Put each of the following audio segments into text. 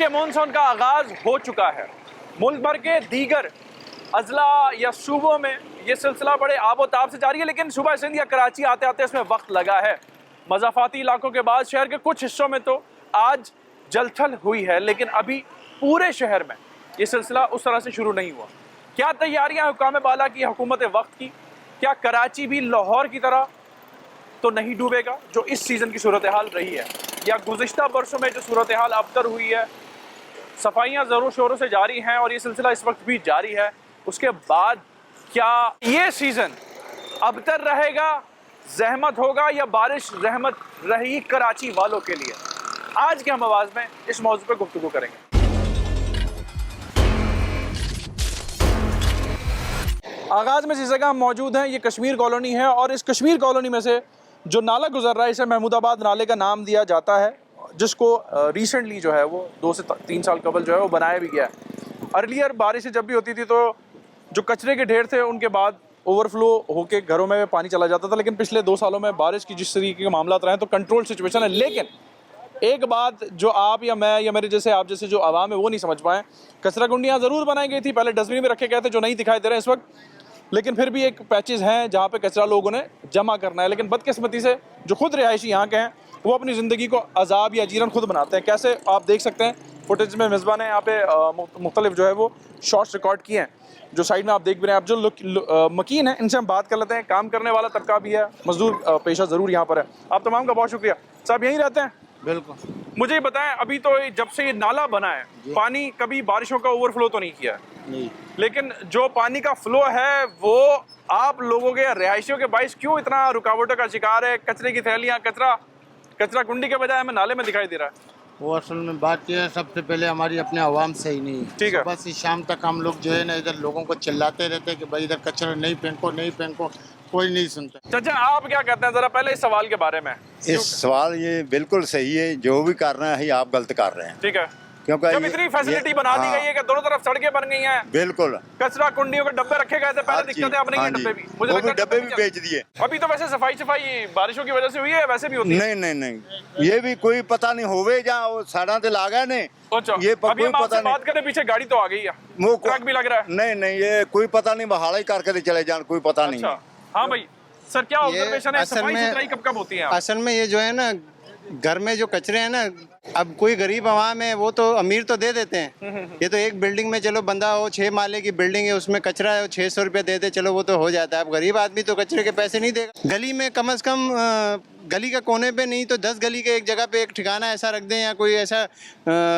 देखिए मानसून का आगाज हो चुका है। मुल्क भर के दीगर अजला या सूबों में ये सिलसिला बड़े आबोताब से जारी है, लेकिन सुबह सिंध या कराची आते आते इसमें वक्त लगा है। मज़ाफ़ाती इलाकों के बाद शहर के कुछ हिस्सों में तो आज जलथल हुई है, लेकिन अभी पूरे शहर में ये सिलसिला उस तरह से शुरू नहीं हुआ। क्या तैयारियां हुकाम बाला की, हुकूमत वक्त की? क्या कराची भी लाहौर की तरह तो नहीं डूबेगा जो इस सीज़न की सूरत हाल रही है, या गुज़िश्ता बरसों में जो सूरत हाल अबतर हुई है? सफाइयाँ ज़ोरों शोरों से जारी हैं और ये सिलसिला इस वक्त भी जारी है। उसके बाद क्या ये सीज़न अबतर रहेगा, जहमत होगा, या बारिश रहमत रही कराची वालों के लिए? आज के हम आवाज़ में इस मौजू पर गुफ्तगू करेंगे। आगाज़ में जिस जगह हम मौजूद हैं ये कश्मीर कॉलोनी है, और इस कश्मीर कॉलोनी में से जो नाला गुजर रहा है इसे महमूदाबाद नाले का नाम दिया जाता है, जिसको रिसेंटली जो है वो 2 से 3 साल कबल जो है वो बनाया भी गया है। अर्लियर बारिशें जब भी होती थी तो जो कचरे के ढेर थे उनके बाद ओवरफ्लो होके घरों में पानी चला जाता था, लेकिन पिछले 2 सालों में बारिश की जिस तरीके के मामला रहे तो कंट्रोल सिचुएशन है। लेकिन एक बात जो आप या मैं या मेरे जैसे आप जैसे जो आवाम है वो नहीं समझ पाए, कचरा कुंडियाँ ज़रूर बनाई गई थी, पहले डस्टबिन में रखे गए थे जो नहीं दिखाई दे रहे हैं इस वक्त, लेकिन फिर भी एक पैचेस हैं जहाँ पे कचरा लोगों ने जमा करना है। लेकिन बदकिस्मती से जो खुद रिहायशी यहाँ के हैं वो अपनी ज़िंदगी को अजाब या जीरन खुद बनाते हैं। कैसे आप देख सकते हैं फुटेज में मेज़बान ने यहाँ पे मुख्तलिफ जो है वो शॉट्स रिकॉर्ड किए हैं, जो साइड में आप देख भी रहे हैं। आप जो मकीन है इनसे हम बात कर लेते हैं। काम करने वाला तबका भी है, मजदूर पेशा ज़रूर यहाँ पर है। आप तमाम का बहुत शुक्रिया। साहब यहीं रहते हैं? बिल्कुल। मुझे ये बताएं, अभी तो जब से ये नाला बना है पानी कभी बारिशों का ओवरफ्लो तो नहीं किया है, नहीं, लेकिन जो पानी का फ्लो है वो आप लोगों के रिहायशियों के बाइस क्यों इतना रुकावटों का शिकार है? कचरे की थैलियाँ, कचरा कुंडी के बजाय हमें नाले में दिखाई दे रहा है। वो असल में बात यह है, सबसे पहले हमारी अपने आवाम से ही नहीं है। ठीक है। सुबह से शाम तक हम लोग जो है ना इधर लोगों को चिल्लाते रहते हैं कि भाई इधर कचरा नहीं फेंको, नहीं फेंको, कोई नहीं सुनता। चाचा आप क्या कहते हैं जरा पहले इस सवाल के बारे में? इस सवाल ये बिल्कुल सही है, जो भी कर रहे हैं आप गलत कर रहे हैं। ठीक है, क्योंकि जब इतनी फैसिलिटी बना दी गई है कि दोनों तरफ सड़कें बन गई हैं, बिल्कुल कचरा कुंडियों के डब्बे रखे गए थे, पहले दिक्कत है, अब नहीं है डब्बे भी। मुझे वो लगता भी है डब्बे भी बेच दिए। अभी तो वैसे सफाई बारिशों की वजह से हुई है, वैसे भी होती है? नहीं नहीं नहीं, ये भी कोई पता नहीं होवे जहाँ वो साड़ा ते लागा ने। अच्छा, ये अभी कोई हम आपसे पता बात करें पीछे गाड़ी तो आ गई है, वो ट्रक भी लग रहा है। नहीं नहीं, ये कोई पता नहीं, बहाड़ा ही करके चले जान, कोई पता नहीं। अच्छा, हाँ भाई सर, क्या ऑब्जर्वेशन है? सफाई सुथराई कब कब होती है? असल में ये जो है ना घर में जो कचरे हैं ना, अब कोई गरीब आवाम है वो तो अमीर तो दे देते हैं। ये तो एक बिल्डिंग में चलो बंदा हो, 6 माले की बिल्डिंग है, उसमें कचरा है, 600 रुपये दे दे, चलो वो तो हो जाता है। अब गरीब आदमी तो कचरे के पैसे नहीं देगा। गली में कम से कम गली का कोने पे नहीं तो 10 गली के एक जगह पे एक ठिकाना ऐसा रख दें, या कोई ऐसा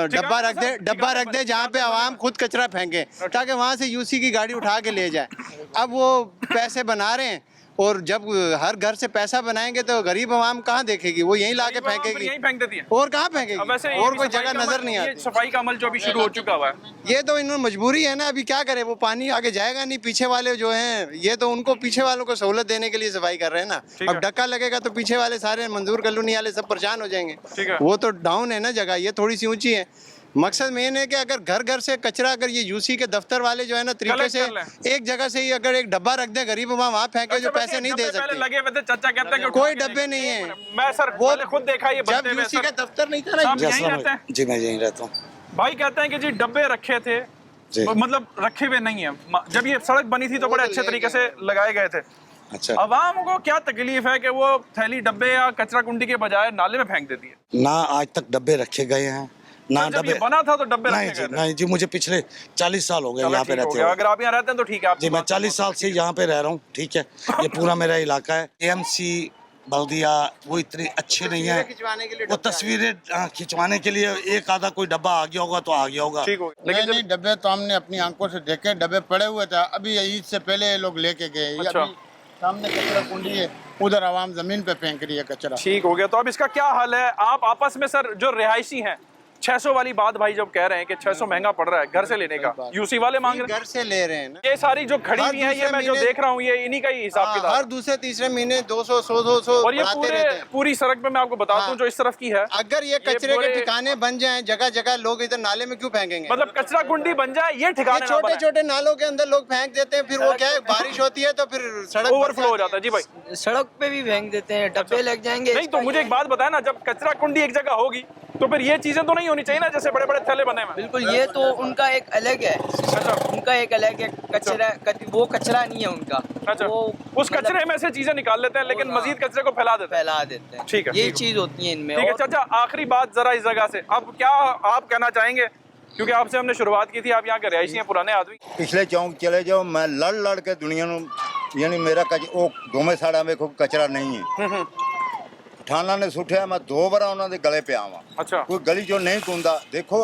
डब्बा रख दे जहाँ पे आवाम खुद कचरा फेंके, ताकि वहाँ से यूसी की गाड़ी उठा के ले जाए। अब वो पैसे बना रहे हैं, और जब हर घर से पैसा बनाएंगे तो गरीब आवाम कहाँ देखेगी? वो यहीं ला के फेंकेगी, यहीं फेंक देती है। और कहाँ फेंकेगी? वैसे और कोई जगह नजर नहीं आती। सफाई का अमल जो अभी शुरू हो चुका हुआ है, ये तो इन्होंने मजबूरी है ना, अभी क्या करे, वो पानी आगे जाएगा नहीं। पीछे वाले जो हैं ये तो उनको पीछे वालों को सहूलत देने के लिए सफाई कर रहे हैं ना। अब धक्का लगेगा तो पीछे वाले सारे मंजूर कॉलोनी वाले सब परेशान हो जाएंगे। वो तो डाउन है ना जगह, ये थोड़ी सी ऊंची है। मकसद मेन है कि अगर घर घर से कचरा, अगर ये यूसी के दफ्तर वाले जो है ना तरीके से एक जगह से ही अगर एक डब्बा रख दे गरीब वहाँ फेंके, जो पैसे नहीं दे सकते। लगे हुए थे, चाचा कहते हैं कोई डब्बे नहीं है। मैं सर वो खुद देखा ये जब यूसी का दफ्तर नहीं था ना। यहीं रहते हैं जी, मैं यहीं रहता हूँ। भाई कहते हैं कि जी डब्बे रखे थे, मतलब रखे हुए नहीं है। जब ये सड़क बनी थी तो बड़े अच्छे तरीके से लगाए गए थे। अच्छा, अवाम को क्या तकलीफ है कि वो थैली डब्बे या कचरा कुंडी के बजाय नाले में फेंक देती है? ना आज तक डब्बे रखे गए हैं ना, जब ये बना था तो डब्बे नहीं रखे जी, गए थे? नहीं जी, मुझे पिछले 40 साल हो गए यहाँ पे रहते हुए। अगर आप यहाँ रहते हैं तो ठीक है। जी, मैं 40 साल से यहाँ पे रह रहा हूँ। ठीक है, ये पूरा मेरा इलाका है। एएमसी बल्दिया वो इतने अच्छे नहीं है, वो तस्वीरें खिंचवाने के लिए एक आधा कोई डब्बा आ गया होगा तो आ गया होगा। ठीक हो, लेकिन नहीं, डब्बे तो हमने अपनी आंखों से देखे, डब्बे पड़े हुए थे। अभी ईद से पहले लोग लेके गए। अच्छा। सामने कचरा कुंडी है, उधर आवाम जमीन पे फेंक रही है कचरा। ठीक हो गया। तो अब इसका क्या हल है? आप आपस में सर जो रिहायशी हैं 600 वाली बात भाई जब कह रहे हैं कि 600 महंगा पड़ रहा है घर से लेने का, यूसी वाले मांग रहे हैं, घर से ले रहे हैं ना। ये सारी जो खड़ी हुई है ये मैं जो देख रहा हूँ ये इन्हीं का ही हिसाब किताब। हर दूसरे तीसरे महीने 200 100 और ये पूरी सड़क पे मैं आपको बता दूं जो इस तरफ की है, अगर ये कचरे के ठिकाने बन जाएं जगह जगह, लोग इधर नाले में क्यों फेंकेंगे? मतलब कचरा कुंडी बन जाए, ये ठिकाने छोटे छोटे नालों के अंदर लोग फेंक देते हैं, फिर वो क्या है बारिश होती है तो फिर सड़क ओवरफ्लो हो जाता है। जी भाई, सड़क पे भी फेंक देते हैं, डब्बे लग जाएंगे। नहीं तो मुझे एक बात बताए ना, जब कचरा कुंडी एक जगह होगी तो फिर ये चीजें तो नहीं नहीं होनी चाहिए ना, जैसे बड़े बड़े थैले बने हुए हैं। बिल्कुल, ये तो उनका एक अलग है, अच्छा उनका एक अलग है कचरा, वो कचरा नहीं है उनका। अच्छा, वो उस कचरे में से चीजें निकाल लेते हैं लेकिन हाँ। मजीद कचरे को फैला देते हैं। फैला देते हैं। ठीक है, ये ठीक है। चीज होती है इनमें। ठीक है और चाचा, आखिरी बात जरा इस जगह से, अब क्या आप कहना चाहेंगे, क्योंकि आपसे हमने शुरुआत की थी, आप यहाँ के रहायशी हैं, पुराने आदमी। पिछले चौंक चले जाओ, मैं लड़ लड़ के दुनिया ਨੂੰ यानी मेरा वो दोवें साड़ा में कोई कचरा नहीं है। थाना ने सुठिया, मैं 2 बार उन्होंने गले पे आवा, अच्छा कोई गली जो नहीं कूंदा। देखो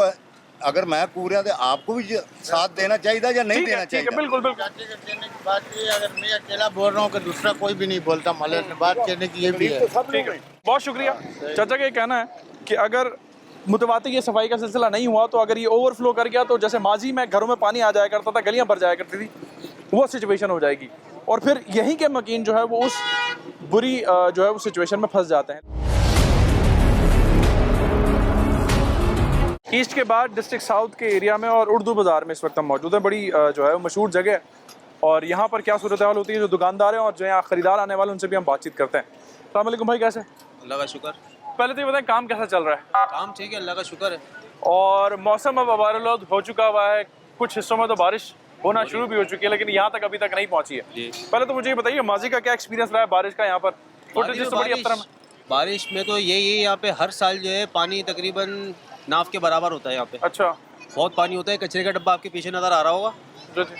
अगर मैं कूरिया तो आपको भी साथ देना चाहिए या नहीं ठीक देना है, ठीक है, चाहिए। बिल्कुल बिल्कुल। चाचे के कहने की बात ये, अगर मैं अकेला बोल रहा हूँ कि दूसरा कोई भी नहीं बोलता, मले से बात कहने की ये भी है। ठीक है, बहुत शुक्रिया। चाचा का ये कहना है कि अगर मुतवाती ये सफाई का सिलसिला नहीं हुआ तो अगर ये ओवरफ्लो कर गया तो जैसे माजी में घरों में पानी आ जाया करता था, गलियां भर जाया करती थी, वो सिचुएशन हो जाएगी और फिर यहीं के मकीन जो है वो उस बुरी जो है वो सिचुएशन में फंस जाते हैं। ईस्ट के बाद डिस्ट्रिक्ट साउथ के एरिया में और उर्दू बाज़ार में इस वक्त हम मौजूद हैं। बड़ी जो है वो मशहूर जगह है और यहाँ पर क्या सूरत हाल होती है, जो दुकानदार हैं और जो यहाँ ख़रीदार आने वाले उनसे भी हम बातचीत करते हैं। अस्सलाम वालेकुम भाई, कैसे? अल्लाह का शुक्र। पहले तो ये बताएं काम कैसा चल रहा है? काम ठीक है, अल्लाह का शुक्र है। और मौसम अब अबारुल्लाह हो चुका हुआ है, कुछ हिस्सों में तो बारिश होना शुरू भी हो चुकी है लेकिन यहाँ तक अभी तक नहीं पहुँची है। जी। पहले तो मुझे ये बताइए माजी का क्या एक्सपीरियंस रहा है बारिश का यहाँ पर? बारिश में तो यही है, यहाँ पे हर साल जो है पानी तकरीबन नाव के बराबर होता है यहाँ पे। अच्छा, बहुत पानी होता है। कचरे का डब्बा आपके पीछे नज़र आ रहा होगा,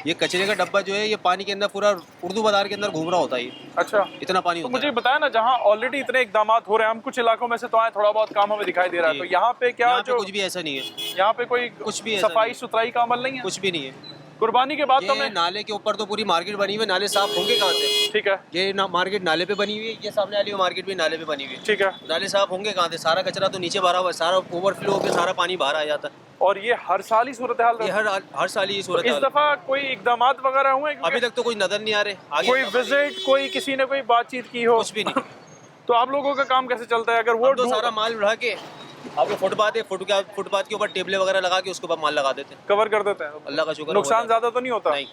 ये कचरे का डब्बा जो है ये पानी के अंदर पूरा उर्दू बाजार के अंदर घूम रहा होता है। अच्छा, इतना पानी तो होता मुझे है। बताया ना, जहाँ ऑलरेडी इतने इकदाम हो रहे हैं, हम कुछ इलाकों में से तो आए, थोड़ा बहुत काम हमें दिखाई दे रहा है, तो यहाँ पे क्या यहाँ पे जो कुछ भी ऐसा नहीं है, यहाँ पे कोई कुछ भी ऐसा सफाई नहीं। सुथराई का अमल नहीं है? कुछ भी नहीं है। कुर्बानी के बाद तो ये मैं नाले के ऊपर तो पूरी मार्केट बनी हुई है, नाले साफ होंगे कहाँ से? ठीक है, ये मार्केट नाले पे बनी हुई है, ये सामने वाली मार्केट भी नाले पे बनी हुई है। ठीक है। नाले साफ होंगे कहाँ से? सारा कचरा तो नीचे भरा हुआ है, सारा ओवरफ्लो होकर सारा पानी बाहर आ जाता है। और ये हर साल ही सूरत हाल ये हर साल ही सूरत इस हाल है। दफा कोई इकदाम वगैरह हुए? अभी तक तो कुछ नजर नहीं आ रहे। आगे कोई विजिट, कोई किसी ने कोई बातचीत की हो? कुछ भी नहीं। तो आप लोगों का काम कैसे चलता है? अगर वो हम तो सारा माल उठा के आपके फुटपाथ है, फुटपाथ के ऊपर टेबलें वगैरह लगा के उसके ऊपर माल लगा देते हैं। कवर कर देते हैं? अल्लाह का शुक्र। नुकसान हो जाता ज्यादा तो नहीं होता? है। नहीं,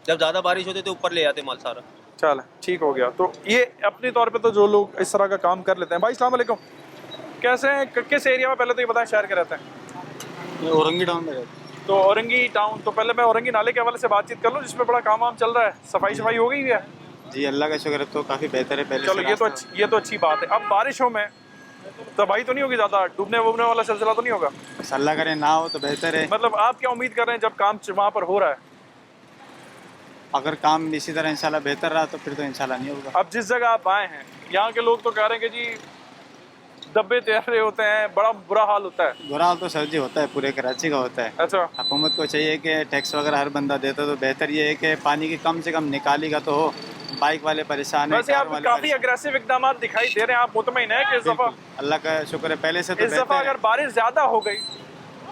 जब ज्यादा बारिश होती है तो ऊपर ले आते माल सारा। चल ठीक हो गया। तो ये अपने तौर पे तो जो लोग इस तरह का काम कर लेते हैं। भाई अस्सलाम वालेकुम, कैसे हैं? किस एरिया में, पहले तो ये बताएं, शहर के रहते हैं? औरंगी टाउन में तो औरंगी टाउन, तो पहले मैं औरंगी नाले के हवाले से बातचीत कर लूँ जिसमें बड़ा काम वाम चल रहा है, सफाई हो गई है? जी, अल्लाह का शुक्र है, तो काफ़ी बेहतर है पहले। चलो ये तो अच्छी बात है। अब बारिशों में तबाही तो नहीं होगी ज़्यादा, डूबने वूबने वाला सिलसिला तो नहीं होगा? अल्लाह करे ना हो तो बेहतर है। मतलब आप क्या उम्मीद कर रहे हैं जब काम वहाँ पर हो रहा है? अगर काम इसी तरह इंशाल्लाह बेहतर रहा तो फिर तो इंशाल्लाह नहीं होगा। अब जिस जगह आप आए हैं, यहाँ के लोग तो कह रहे हैं कि जी डब्बे तैर रहे होते हैं, बड़ा बुरा हाल होता है। बुरा हाल तो सर जी होता है, पूरे कराची का होता है। अच्छा, हुकूमत को चाहिए कि टैक्स वगैरह हर बंदा देता तो बेहतर ये है कि पानी की कम से कम निकालेगा तो हो। बाइक वाले परेशान है, वैसे कार आप वाले काफी परेशान अग्रेसिव इकदाम दिखाई दे रहे हैं, आप मुतमईन हैं कि इस दफा? हैं। अल्लाह का शुक्र है, पहले से तो इस दफा बेहतर अगर है। बारिश ज्यादा हो गई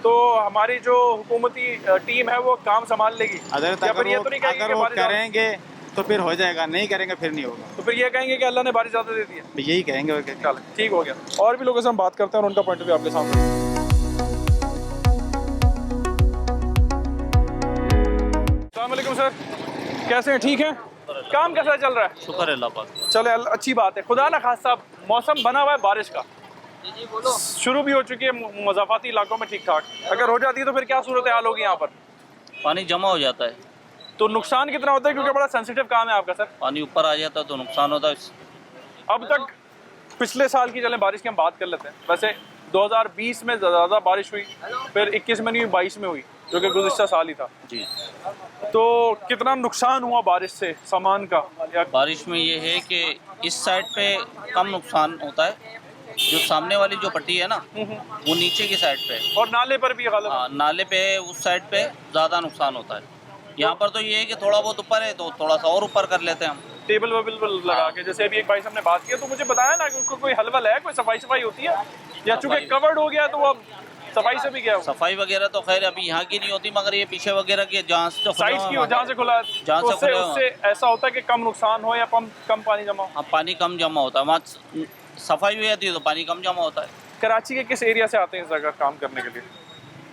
तो हमारी जो हुकूमती टीम है वो काम संभाल लेगी? अगर या फिर ये तो नहीं कहेंगे अगर कि वो बारिश ज्यादा- करेंगे तो फिर हो जाएगा, नहीं करेंगे फिर नहीं होगा। तो फिर ये कहेंगे कि अल्लाह ने बारिश ज्यादा दे दी है? यही कहेंगे और क्या। चल ठीक हो गया। और भी लोगों से हम बात करते हैं और उनका पॉइंट ऑफ व्यू आपके सामने। अस्सलाम वालेकुम सर, कैसे हैं? ठीक हैं? काम कैसा चल रहा है? शुक्र है अल्लाह पाक का। चले अच्छी बात है। खुदा ना खासा मौसम बना हुआ है बारिश का, शुरू भी हो चुकी है मुज़ाफ़ाती इलाकों में ठीक ठाक। अगर हो जाती है तो फिर क्या सूरत हाल होगी यहाँ पर? पानी जमा हो जाता है, तो नुकसान कितना होता है? क्योंकि बड़ा सेंसिटिव काम है आपका सर। पानी ऊपर आ जाता है तो नुकसान होता है। अब तक पिछले साल की चलें बारिश की हम बात कर लेते हैं। वैसे 2020 में ज़्यादा बारिश हुई, फिर 21 में नहीं हुई, 22 में हुई, जो कि गुज़िश्ता साल ही था जी। तो कितना नुकसान हुआ बारिश से सामान का? या बारिश में ये है कि इस साइड पे कम नुकसान होता है, जो सामने वाली जो पट्टी है ना वो नीचे की साइड पे है। और नाले पर भी गालिब? हाँ, नाले पे उस साइड पे ज़्यादा नुकसान होता है। यहाँ पर तो ये है कि थोड़ा बहुत ऊपर है तो थोड़ा सा और ऊपर कर लेते हैं हम, टेबल वेबल लगा के। जैसे अभी एक भाई से हमने बात की तो मुझे बताया ना कि उनको कोई हलवल है, कोई सफाई होती है, या चूंकि कवर्ड हो गया तो वो अब सफाई से भी गया हो? सफाई वगैरह तो खैर अभी यहाँ की नहीं होती, मगर ये पीछे वगैरह की जहाँ से जो खुले साइज की हुए हो, जहाँ से खुला है, जहाँ तो से खुले उससे ऐसा होता है कि कम नुकसान हो या कम पानी जमा हो? हाँ, पानी कम जमा होता है। वहाँ सफाई भी आती है तो पानी कम जमा होता है। कराची के किस एरिया से आते हैं इस जगह काम करने के लिए?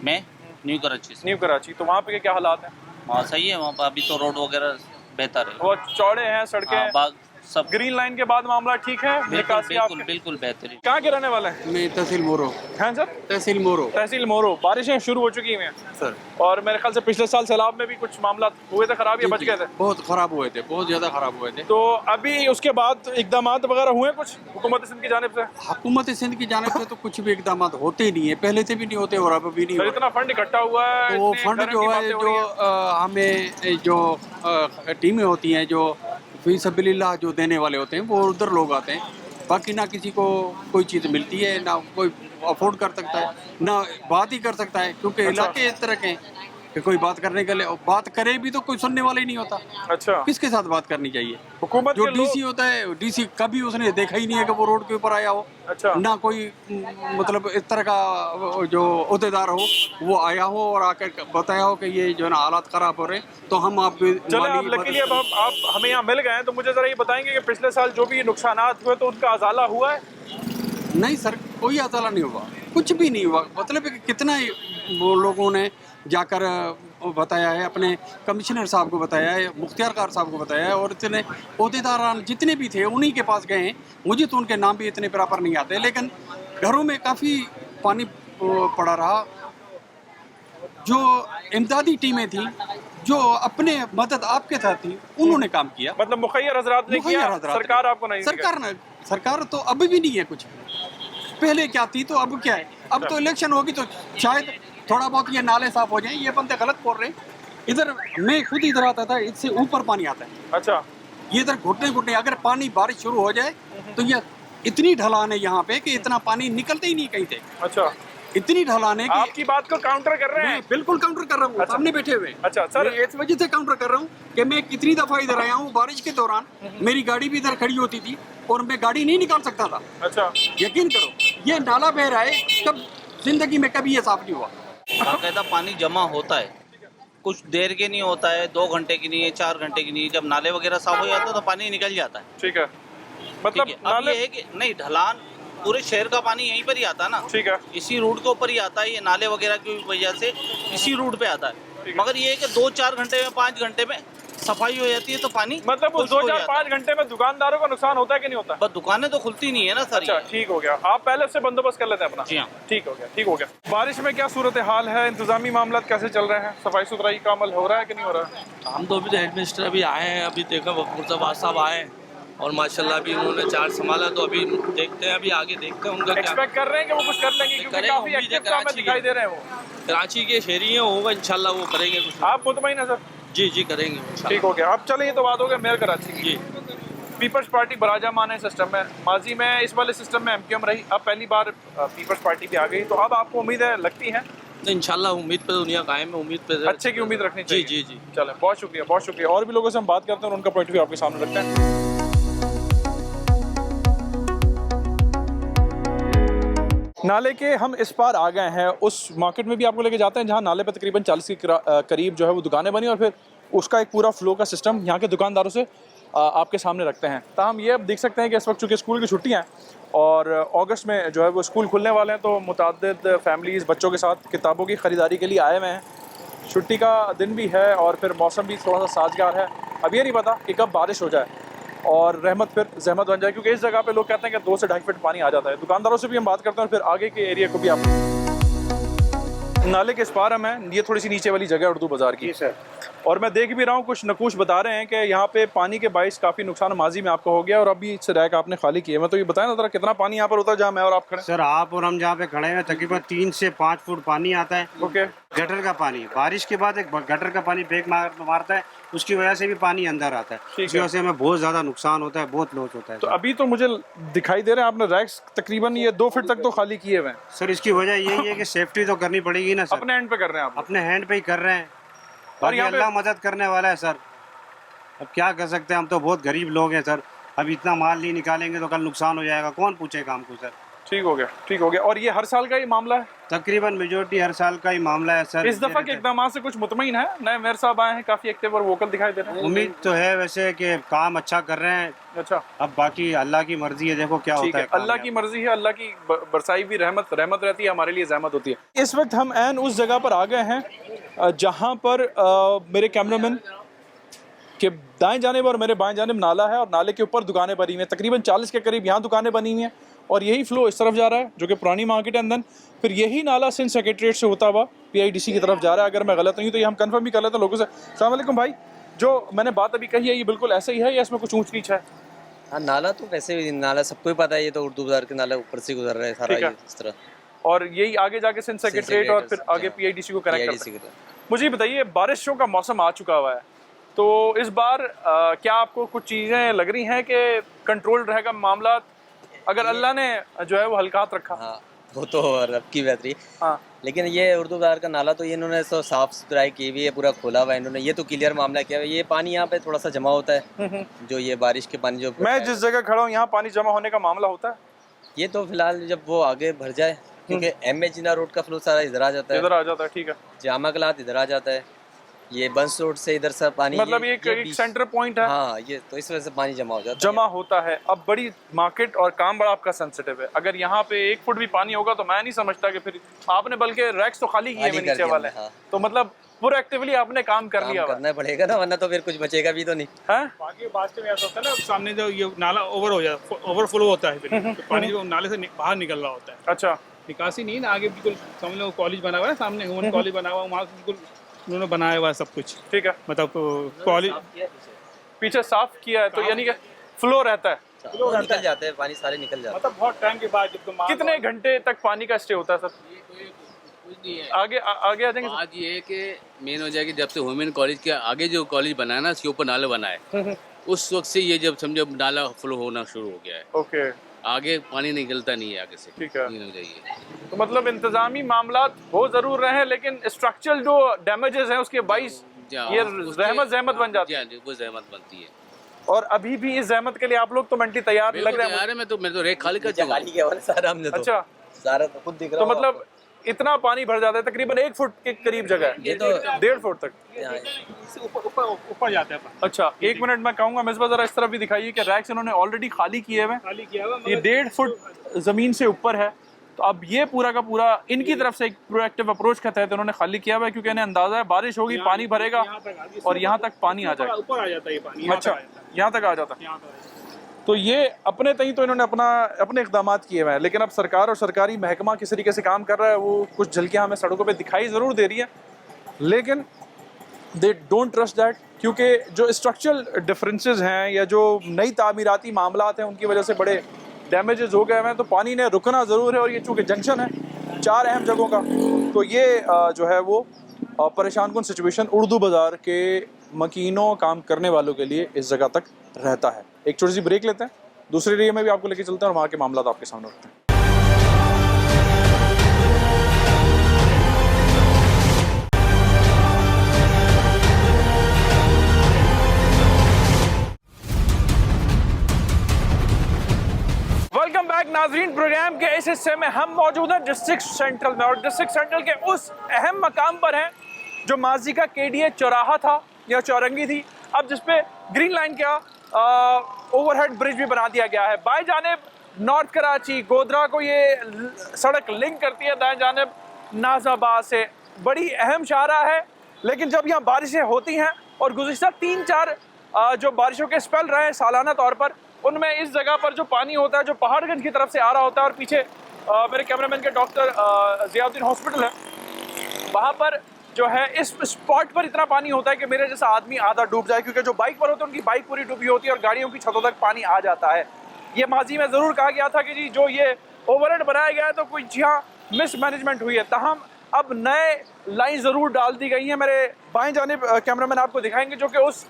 मैं न्यू कराची से। न्यू कराची। तो वहाँ पे क्या हालात हैं? वहाँ सही है, वहाँ पर अभी तो रोड वगैरह बेहतर है। वो चौड़े हैं सड़कें? हाँ, सब ग्रीन लाइन के बाद मामला ठीक है, बिल्कुल निकासी बिल्कुल आपके बिल्कुल बेहतरीन। कहाँ के रहने वाले हैं? मैं तहसील मोरो हैं सर? तहसील मोरो तहसील मोरो। बारिशें शुरू हो चुकी हैं सर। और मेरे ख्याल से पिछले साल सैलाब में भी कुछ मामला हुए थे खराब, या बच गए थे? बहुत खराब हुए थे, बहुत ज़्यादा खराब हुए थे। तो अभी उसके बाद इकदाम वगैरह हुए कुछ हुकूमत सिंध की जानिब से? हुकूमत सिंध की जानिब से तो कुछ भी इकदाम होते ही नहीं है, पहले से भी नहीं होते और अब भी नहीं सर होते। इतना फंड इकट्ठा हुआ है, तो वो इतने फंड धर्म जो की है बातें हो जो रही हैं। हमें जो टीमें होती हैं जो फी सबीलिल्लाह जो देने वाले होते हैं वो उधर लोग आते हैं, बाकी ना किसी को कोई चीज़ मिलती है, ना कोई अफोर्ड कर सकता है, ना बात ही कर सकता है, क्योंकि इलाके इस तरह के हैं कि कोई बात करने के लिए बात करे भी तो कोई सुनने वाला ही नहीं होता। अच्छा, किसके साथ बात करनी चाहिए? हुकूमत जो के लोग- डीसी होता है, डीसी कभी उसने देखा ही नहीं है कि वो रोड के ऊपर आया हो। अच्छा। ना कोई मतलब इस तरह का जो अहदेदार हो वो आया हो और आकर बताया हो कि ये जो है ना हालात खराब हो रहे हैं, तो हम आप चले आप लकीली अब आप हमें यहाँ मिल गए हैं, तो मुझे जरा ये बताएंगे कि पिछले साल जो भी नुकसानात हुए तो उनका अजाला हुआ है? नहीं सर, कोई अताला नहीं हुआ, कुछ भी नहीं हुआ। मतलब है कि कितना ही वो लोगों ने जाकर बताया है, अपने कमिश्नर साहब को बताया है, मुख्तियार कार साहब को बताया है, और इतने अहदेदार जितने भी थे उन्हीं के पास गए हैं। मुझे तो उनके नाम भी इतने बराबर नहीं आते, लेकिन घरों में काफ़ी पानी पड़ा रहा। जो इमदादी टीमें थी जो अपने मदद आपके साथ थी, उन्होंने काम किया। मतलब मुखैर हजरात ने किया, मुखैर हजरात ने। सरकार आपको नहीं सरकार तो अभी भी नहीं है कुछ। पहले क्या थी तो अब क्या है? अब तो इलेक्शन होगी तो शायद थोड़ा बहुत ये नाले साफ हो जाएं। ये बंदे गलत बोल रहे हैं। इधर मैं खुद इधर आता था, इससे ऊपर पानी आता है। अच्छा, ये इधर घुटने घुटने, अगर पानी बारिश शुरू हो जाए तो ये इतनी ढलान है यहाँ पे कि इतना पानी निकलते ही नहीं कहीं से। अच्छा, इतनी ढलान है कि आपकी बात को काउंटर कर रहे मैं हैं? बिल्कुल काउंटर कर रहा हूँ, अच्छा। सामने बैठे हुए। अच्छा, सर। मैं इस वजह से काउंटर कर रहा हूँ कि मैं कितनी दफा इधर आया हूँ बारिश के दौरान, मेरी गाड़ी भी इधर खड़ी होती थी और मैं गाड़ी नहीं निकाल सकता था। अच्छा, यकीन करो, ये नाला बह रहा है, कब जिंदगी में कभी ये साफ नहीं हुआ। बाकायदा पानी जमा होता है, कुछ देर के नहीं होता है, 2 घंटे की नहीं है, 4 घंटे की नहीं है। जब नाले वगैरह साफ हो जाते हैं तो पानी निकल जाता है। ठीक है, मतलब ठीक है। अब नाले, ये है कि नहीं, ढलान पूरे शहर का पानी यहीं पर ही आता है ना, ठीक है, इसी रूट के ऊपर ही आता है। ये नाले वगैरह की वजह से इसी रूट पे आता है। मगर ये है कि 2-4 घंटे में, 5 घंटे में सफाई हो जाती है तो पानी मतलब वो खुश्क हो 2-4-5 जाता है। घंटे में दुकानदारों का नुकसान होता है कि नहीं होता? बस दुकानें तो खुलती नहीं है ना सर। अच्छा, ठीक हो गया। आप पहले से बंदोबस्त कर लेते हैं अपना? जी हाँ। ठीक हो गया, ठीक हो गया। बारिश में क्या सूरत हाल है? इंतजामी मामला कैसे चल रहे हैं? सफाई सुथराई का अमल हो रहा है कि नहीं हो रहा है? हम तो अभी तो हेड मिनिस्टर अभी आए हैं, अभी देखो मुर्तज़ा साहब आए हैं और माशाल्लाह अभी उन्होंने चार्ज संभाला, तो अभी देखते हैं, अभी आगे देखते हैं उनका क्या। एक्सपेक्ट कर रहे हैं कि वो कुछ कर लेंगे, क्योंकि करेंगे, काफी उम्मीद है एक्टिव काम में कराची दिखाई के। दे रहे हैं वो। कराची के शहरी हैं, होगा इंशाल्लाह वो करेंगे कुछ। आप मुतमईन है सर? जी जी करेंगे इंशाल्लाह। ठीक हो गया। अब चले, ये तो बात हो गया मेयर कराची की। जी, पीपल्स पार्टी बराजमान है सिस्टम में, माजी में इस वाले सिस्टम में एमक्यूएम रही, अब पहली बार पीपल्स पार्टी भी आ गई, तो अब आपको उम्मीद है, लगती है? तो इंशाल्लाह उम्मीद पे दुनिया कायम है, उम्मीद पे अच्छे की उम्मीद रखनी जी चाहिए। जी जी। चलें, बहुत शुक्रिया, बहुत शुक्रिया। और भी लोगों से हम बात करते हैं और उनका पॉइंट ऑफ व्यू आपके सामने रखते हैं। नाले के हम इस पार आ गए हैं, उस मार्केट में भी आपको लेके जाते हैं जहाँ नाले पर तकरीबन 40 के करीब जो है वो दुकानें बनी, और फिर उसका एक पूरा फ्लो का सिस्टम यहाँ के दुकानदारों से आपके सामने रखते हैं। ताहम ये अब देख सकते हैं कि इस वक्त चूँकि स्कूल की छुट्टियाँ हैं और अगस्त में जो है वो स्कूल खुलने वाले हैं, तो मुतअद्दिद फैमिलीज़ बच्चों के साथ किताबों की ख़रीदारी के लिए आए हुए हैं। छुट्टी का दिन भी है और फिर मौसम भी थोड़ा सा साजगार है। अब ये नहीं पता कि कब बारिश हो जाए और रहमत फिर जहमत बन जाए, क्योंकि इस जगह पे लोग कहते हैं कि 2 से 2.5 फीट पानी आ जाता है। दुकानदारों से भी हम बात करते हैं और फिर आगे के एरिया को भी आप। नाले के इस पार हम हैं, ये थोड़ी सी नीचे वाली जगह है उर्दू बाज़ार की सर, और मैं देख भी रहा हूँ कुछ नकूश बता रहे हैं कि यहाँ पे पानी के बाइस काफ़ी नुकसान माजी में आपको हो गया और अभी इस रैक आपने खाली किए। मैं तो ये बताया ना जरा कितना पानी यहाँ पर होता है जहाँ मैं और आप खड़े? सर आप और हम जहाँ पे खड़े हैं तकरीबन 3 से 5 फुट पानी आता है। ओके, गटर का पानी, बारिश के बाद एक गटर का पानी ब्रेक मारता है, उसकी वजह से भी पानी अंदर आता है। इस वजह से हमें बहुत ज़्यादा नुकसान होता है, बहुत लॉस होता है। तो अभी तो मुझे दिखाई दे रहा है आपने रैक्स तकरीबन ये 2 फीट तक तो खाली किए हुए हैं। सर इसकी वजह यही है कि सेफ्टी तो करनी पड़ेगी ना सर। अपने एंड पे कर रहे हैं आप? अपने हैंड पे ही कर रहे हैं, और और यहाँ पे अल्लाह मदद करने वाला है सर। अब क्या कर सकते हैं, हम तो बहुत गरीब लोग हैं सर। अब इतना माल नहीं निकालेंगे तो कल नुकसान हो जाएगा, कौन पूछेगा हमको सर। ठीक हो गया, ठीक हो गया। और ये हर साल का ही मामला है? तकरीबन मेजोरिटी हर साल का ही मामला है सर। इस दफा के इकदाम से कुछ मुतमईन है? नए मेयर साहब आए हैं, काफी एक्टिव और वोकल दिखाई दे रहे हैं। उम्मीद तो है वैसे कि काम अच्छा कर रहे हैं। अच्छा, अब बाकी अल्लाह की मर्जी है, देखो क्या होता है। अल्लाह की मर्जी है, अल्लाह की बरसाई भी रहमत रहती है, हमारे लिए जहमत होती है। इस वक्त हम ऐन उस जगह पर आ गए हैं जहाँ पर मेरे कैमरामैन कि दाएं जानिब और मेरे बाएं जानिब नाला है और नाले के ऊपर दुकानें बनी हुई हैं, तकरीबन 40 के करीब यहाँ दुकानें बनी हुई हैं और यही फ्लो इस तरफ जा रहा है जो कि पुरानी मार्केट है अंदर। फिर यही नाला सिंध सेक्रेटरीट से होता हुआ PIDC की तरफ जा रहा है। अगर मैं गलत नहीं हूँ तो ये हम कंफर्म भी कर लेते हैं लोगों से। अस्सलाम वालेकुम भाई, जो मैंने बात अभी कही है ये बिल्कुल ऐसा ही है या इसमें कुछ ऊंच नीच है? हाँ, नाला तो वैसे भी नाला सबको ही पता है, ये तो उर्दू बाजार के नाला ऊपर से गुजर रहा है सारा ठीक है। ये इस तरह। और यही आगे जाके सिंध सेक्रेटरीट और फिर आगे PIDC को कनेक्ट करता है। मुझे ये बताइए, बारिशों का मौसम आ चुका हुआ है तो इस बार क्या आपको कुछ चीज़ें लग रही हैं कि कंट्रोल रहेगा मामला अगर अल्लाह ने जो है वो हल्का हाथ रखा? हाँ, वो तो रब की बेहतरी। हाँ, लेकिन ये उर्दू बाजार का नाला तो ये इन्होंने तो साफ सुथराई की हुई है, पूरा खोला हुआ है इन्होंने, ये तो क्लियर मामला किया हुआ है। ये पानी यहाँ पे थोड़ा सा जमा होता है, जो ये बारिश के पानी जो मैं जिस जगह खड़ा हूँ यहाँ पानी जमा होने का मामला होता है? ये तो फिलहाल जब वो आगे भर जाए, क्योंकि MA जिना रोड का फ्लो सारा इधर आ जाता है, इधर आ जाता है। ठीक है, जामा कलात इधर आ जाता है, ये बंस रोड से इधर से पानी, मतलब ये एक सेंटर पॉइंट है। हाँ, ये तो इस वजह से पानी जमा हो जाता है, जमा होता है। अब बड़ी मार्केट और काम बड़ा आपका सेंसिटिव है, अगर यहाँ पे 1 फुट भी पानी होगा तो मैं नहीं समझता कि फिर आपने, बल्कि रैक्स तो खाली किए हुए नीचे वाले, तो मतलब पूरा एक्टिवली आपने काम कर लिया। करना पड़ेगा ना, वरना तो फिर कुछ बचेगा भी तो नहीं है। बाकी बात में ऐसा होता है ना, सामने जो ये नाला ओवर हो जाता है, ओवरफ्लो होता है, फिर तो पानी जो नाले से बाहर निकल रहा होता है। अच्छा, निकासी नहीं ना, आगे बिल्कुल समझ लो कॉलेज बना हुआ है सामने, ह्यूमन कॉलेज बना हुआ है, वहाँ बिल्कुल उन्होंने बनाया हुआ है सब कुछ। ठीक है, मतलब कॉलेज पीछे साफ किया है तो यानी कि फ्लो रहता है, निकल जाते हैं पानी, सारे निकल जाते हैं। मतलब बहुत टाइम के बाद जब तो कितने घंटे तक पानी का स्टे होता है सर? आगे आगे आ जाएंगे। आज ये है कि मेन हो जाएगी जब से वुमेन कॉलेज के आगे जो कॉलेज बना है ना, उसके ऊपर नाला बना है, उस वक्त से ये जब समझो नाला फ्लो होना शुरू हो गया है। ओके, आगे पानी निकलता नहीं है आगे से। ठीक है, नहीं हो जाइए। तो मतलब इंतजामी मामला हो जरूर रहे हैं, लेकिन स्ट्रक्चरल जो डैमेजेस हैं उसके बाइस ये जहमत बन जाती है। वो जहमत बनती है, और अभी भी इस जहमत के लिए आप लोग तो मेंटली तैयार लग रहे हैं। मैं तो रेक खाली कर खाली किया हुआ है सारा हमने तो। अच्छा, सारा तो खुद दिख रहा तो मतलब इतना पानी भर जाता है, तकरीबन 1 फुट के करीब जगह है, ये तो 1.5 फुट तक ऊपर जाता है। अच्छा, 1 मिनट मैं कहूँगा मिसबा जरा इस तरफ भी दिखाइए कि रैक्स इन्होंने ऑलरेडी खाली किए हुए हैं, खाली किया हुआ, ये 1.5 फुट जमीन से ऊपर है। तो अब ये पूरा का पूरा इनकी तरफ से एक प्रोएक्टिव अप्रोच का तहत उन्होंने खाली किया हुआ है, क्योंकि इन्हें अंदाजा है बारिश होगी, पानी भरेगा और यहाँ तक पानी आ जाएगा। ऊपर आ जाता है ये पानी। अच्छा, यहाँ तक आ जाता है। तो ये अपने तई तो इन्होंने अपने इक़दाम किए हुए हैं, लेकिन अब सरकार और सरकारी महकमा किस तरीके से काम कर रहा है वो कुछ झलकियाँ हमें सड़कों पे दिखाई ज़रूर दे रही है, लेकिन दे डोंट ट्रस्ट दैट, क्योंकि जो स्ट्रक्चरल डिफरेंसेस हैं या जो नई तामीराती मामलात हैं उनकी वजह से बड़े डैमेजेस हो गए हैं। तो पानी ने रुकना ज़रूर है, और ये चूँकि जंक्शन है 4 अहम जगहों का, तो ये जो है वो परेशान कुन सिचुएशन उर्दू बाज़ार के मकीनों काम करने वालों के लिए इस जगह तक रहता है। एक छोटी सी ब्रेक लेते हैं, दूसरे एरिया में भी आपको लेके चलते हैं और वहाँ के मामला आपके सामने रखते हैं। वेलकम बैक नाजरीन, प्रोग्राम के इस हिस्से में हम मौजूद हैं डिस्ट्रिक्ट सेंट्रल में, और डिस्ट्रिक्ट सेंट्रल के उस अहम मकाम पर हैं जो माजी का KDA चौराहा था या चौरंगी थी, अब जिसपे ग्रीन लाइन का ओवरहेड ब्रिज भी बना दिया गया है। बाएं जानिब नॉर्थ कराची गोधरा को ये सड़क लिंक करती है, दाएं जानिब नाजाबाद से। बड़ी अहम शाहरा है, लेकिन जब यहाँ बारिशें होती हैं और गुज़िश्ता 3-4 जो बारिशों के स्पेल रहे हैं सालाना तौर पर, उनमें इस जगह पर जो पानी होता है जो पहाड़गंज की तरफ से आ रहा होता है, और पीछे मेरे कैमरामैन के डॉक्टर ज़ियाउद्दीन हॉस्पिटल है, वहाँ पर जो है इस स्पॉट पर इतना पानी होता है कि मेरे जैसा आदमी आधा डूब जाए, क्योंकि जो बाइक पर होते हैं उनकी बाइक पूरी डूबी होती है और गाड़ियों की छतों तक पानी आ जाता है। ये माजी में ज़रूर कहा गया था कि जी जो ये ओवरहेड बनाया गया है तो कुछ यहाँ मिसमैनेजमेंट हुई है, ताहम अब नए लाइन ज़रूर डाल दी गई हैं। मेरे बाएं जानिब कैमरामैन आपको दिखाएंगे जो कि उस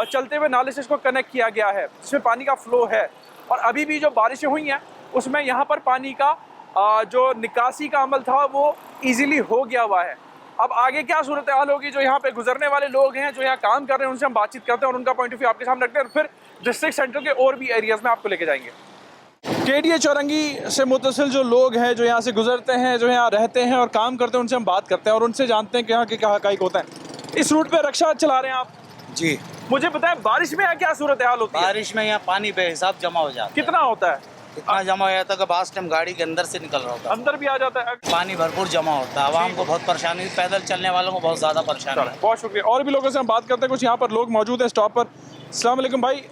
चलते हुए नाले से इसको कनेक्ट किया गया है, जिसमें पानी का फ्लो है, और अभी भी जो बारिशें हुई हैं उसमें यहाँ पर पानी का जो निकासी का अमल था वो ईज़िली हो गया हुआ है। अब आगे क्या सूरत हाल होगी, जो यहाँ पे गुजरने वाले लोग हैं जो यहाँ काम कर रहे हैं उनसे हम बातचीत करते हैं और उनका पॉइंट ऑफ व्यू आपके सामने रखते हैं, और फिर डिस्ट्रिक्ट सेंटर के और भी एरियाज़ में आपको लेके जाएंगे। KDA चौरंगी से मुतसिल जो लोग हैं जो यहाँ से गुजरते हैं, जो यहाँ रहते हैं और काम करते हैं, उनसे हम बात करते हैं और उनसे जानते हैं कि यहाँ के क्या हक़ाइक़ होता है। इस रूट पे रिक्शा चला रहे हैं आप? जी। मुझे पता है बारिश में यहाँ क्या सूरत हाल होती है? बारिश में यहाँ पानी बेहिसाब जमा हो जाता है। कितना होता है? इतना जमा हो जाता है कि बास टाइम गाड़ी के अंदर से निकल रहा होता है, अंदर भी आ जाता है। पानी भरपूर जमा होता है, आवाम को बहुत परेशानी, पैदल चलने वालों को बहुत ज़्यादा परेशानी है। बहुत शुक्रिया। और भी लोगों से हम बात करते हैं, कुछ यहाँ पर लोग मौजूद हैं स्टॉप पर। अस्सलाम वालेकुम भाई,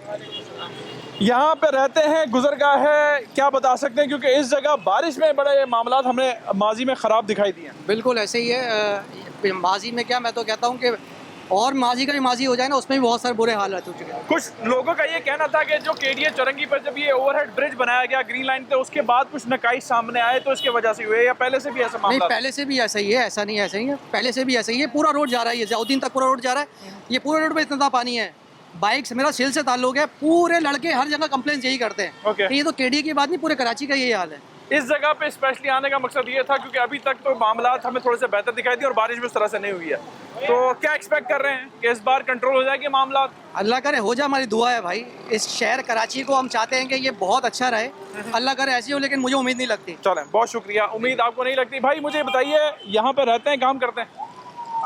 यहाँ पे रहते हैं, गुजरगाह है, क्या बता सकते हैं, क्योंकि इस जगह बारिश में बड़े मामला हमें माजी में ख़राब दिखाई दिए हैं। बिल्कुल ऐसे ही है, माजी में क्या, मैं तो कहता हूँ कि और माजी का भी माजी हो जाए ना, उसमें भी बहुत सारे बुरे हालात हो चुके हैं। कुछ लोगों का ये कहना था कि जो केडीए चौरंगी पर जब ये ओवरहेड ब्रिज बनाया गया ग्रीन लाइन पे, उसके बाद कुछ नकाइश सामने आए तो इसके वजह से हुए, या पहले से भी ऐसा नहीं, मामला? पहले से भी ऐसा ही है, ऐसा नहीं ऐसा ही है, पहले से भी ऐसा ही है। पूरा रोड जा रहा है, ये जाउद्दीन तक पूरा रोड जा रहा है, ये पूरे रोड पे इतना पानी है। बाइक से मेरा सेल से ताल्लुक है, पूरे लड़के हर जगह कंप्लेन यही करते हैं। Okay. तो ये तो केडीए की बात नहीं, पूरे कराची का यही हाल है। इस जगह पे स्पेशली आने का मकसद ये था क्योंकि अभी तक तो मामला हमें थोड़े से बेहतर दिखाई दिए और बारिश भी उस तरह से नहीं हुई है, तो क्या एक्सपेक्ट कर रहे हैं कि इस बार कंट्रोल हो जाएगी मामला? अल्लाह करे हो जाए, हमारी दुआ है भाई। इस शहर कराची को हम चाहते हैं कि ये बहुत अच्छा रहे, अल्लाह करे ऐसी हो, लेकिन मुझे उम्मीद नहीं लगती। चलें, बहुत शुक्रिया। उम्मीद आपको नहीं लगती। भाई मुझे बताइए, यहाँ पे रहते हैं, काम करते हैं?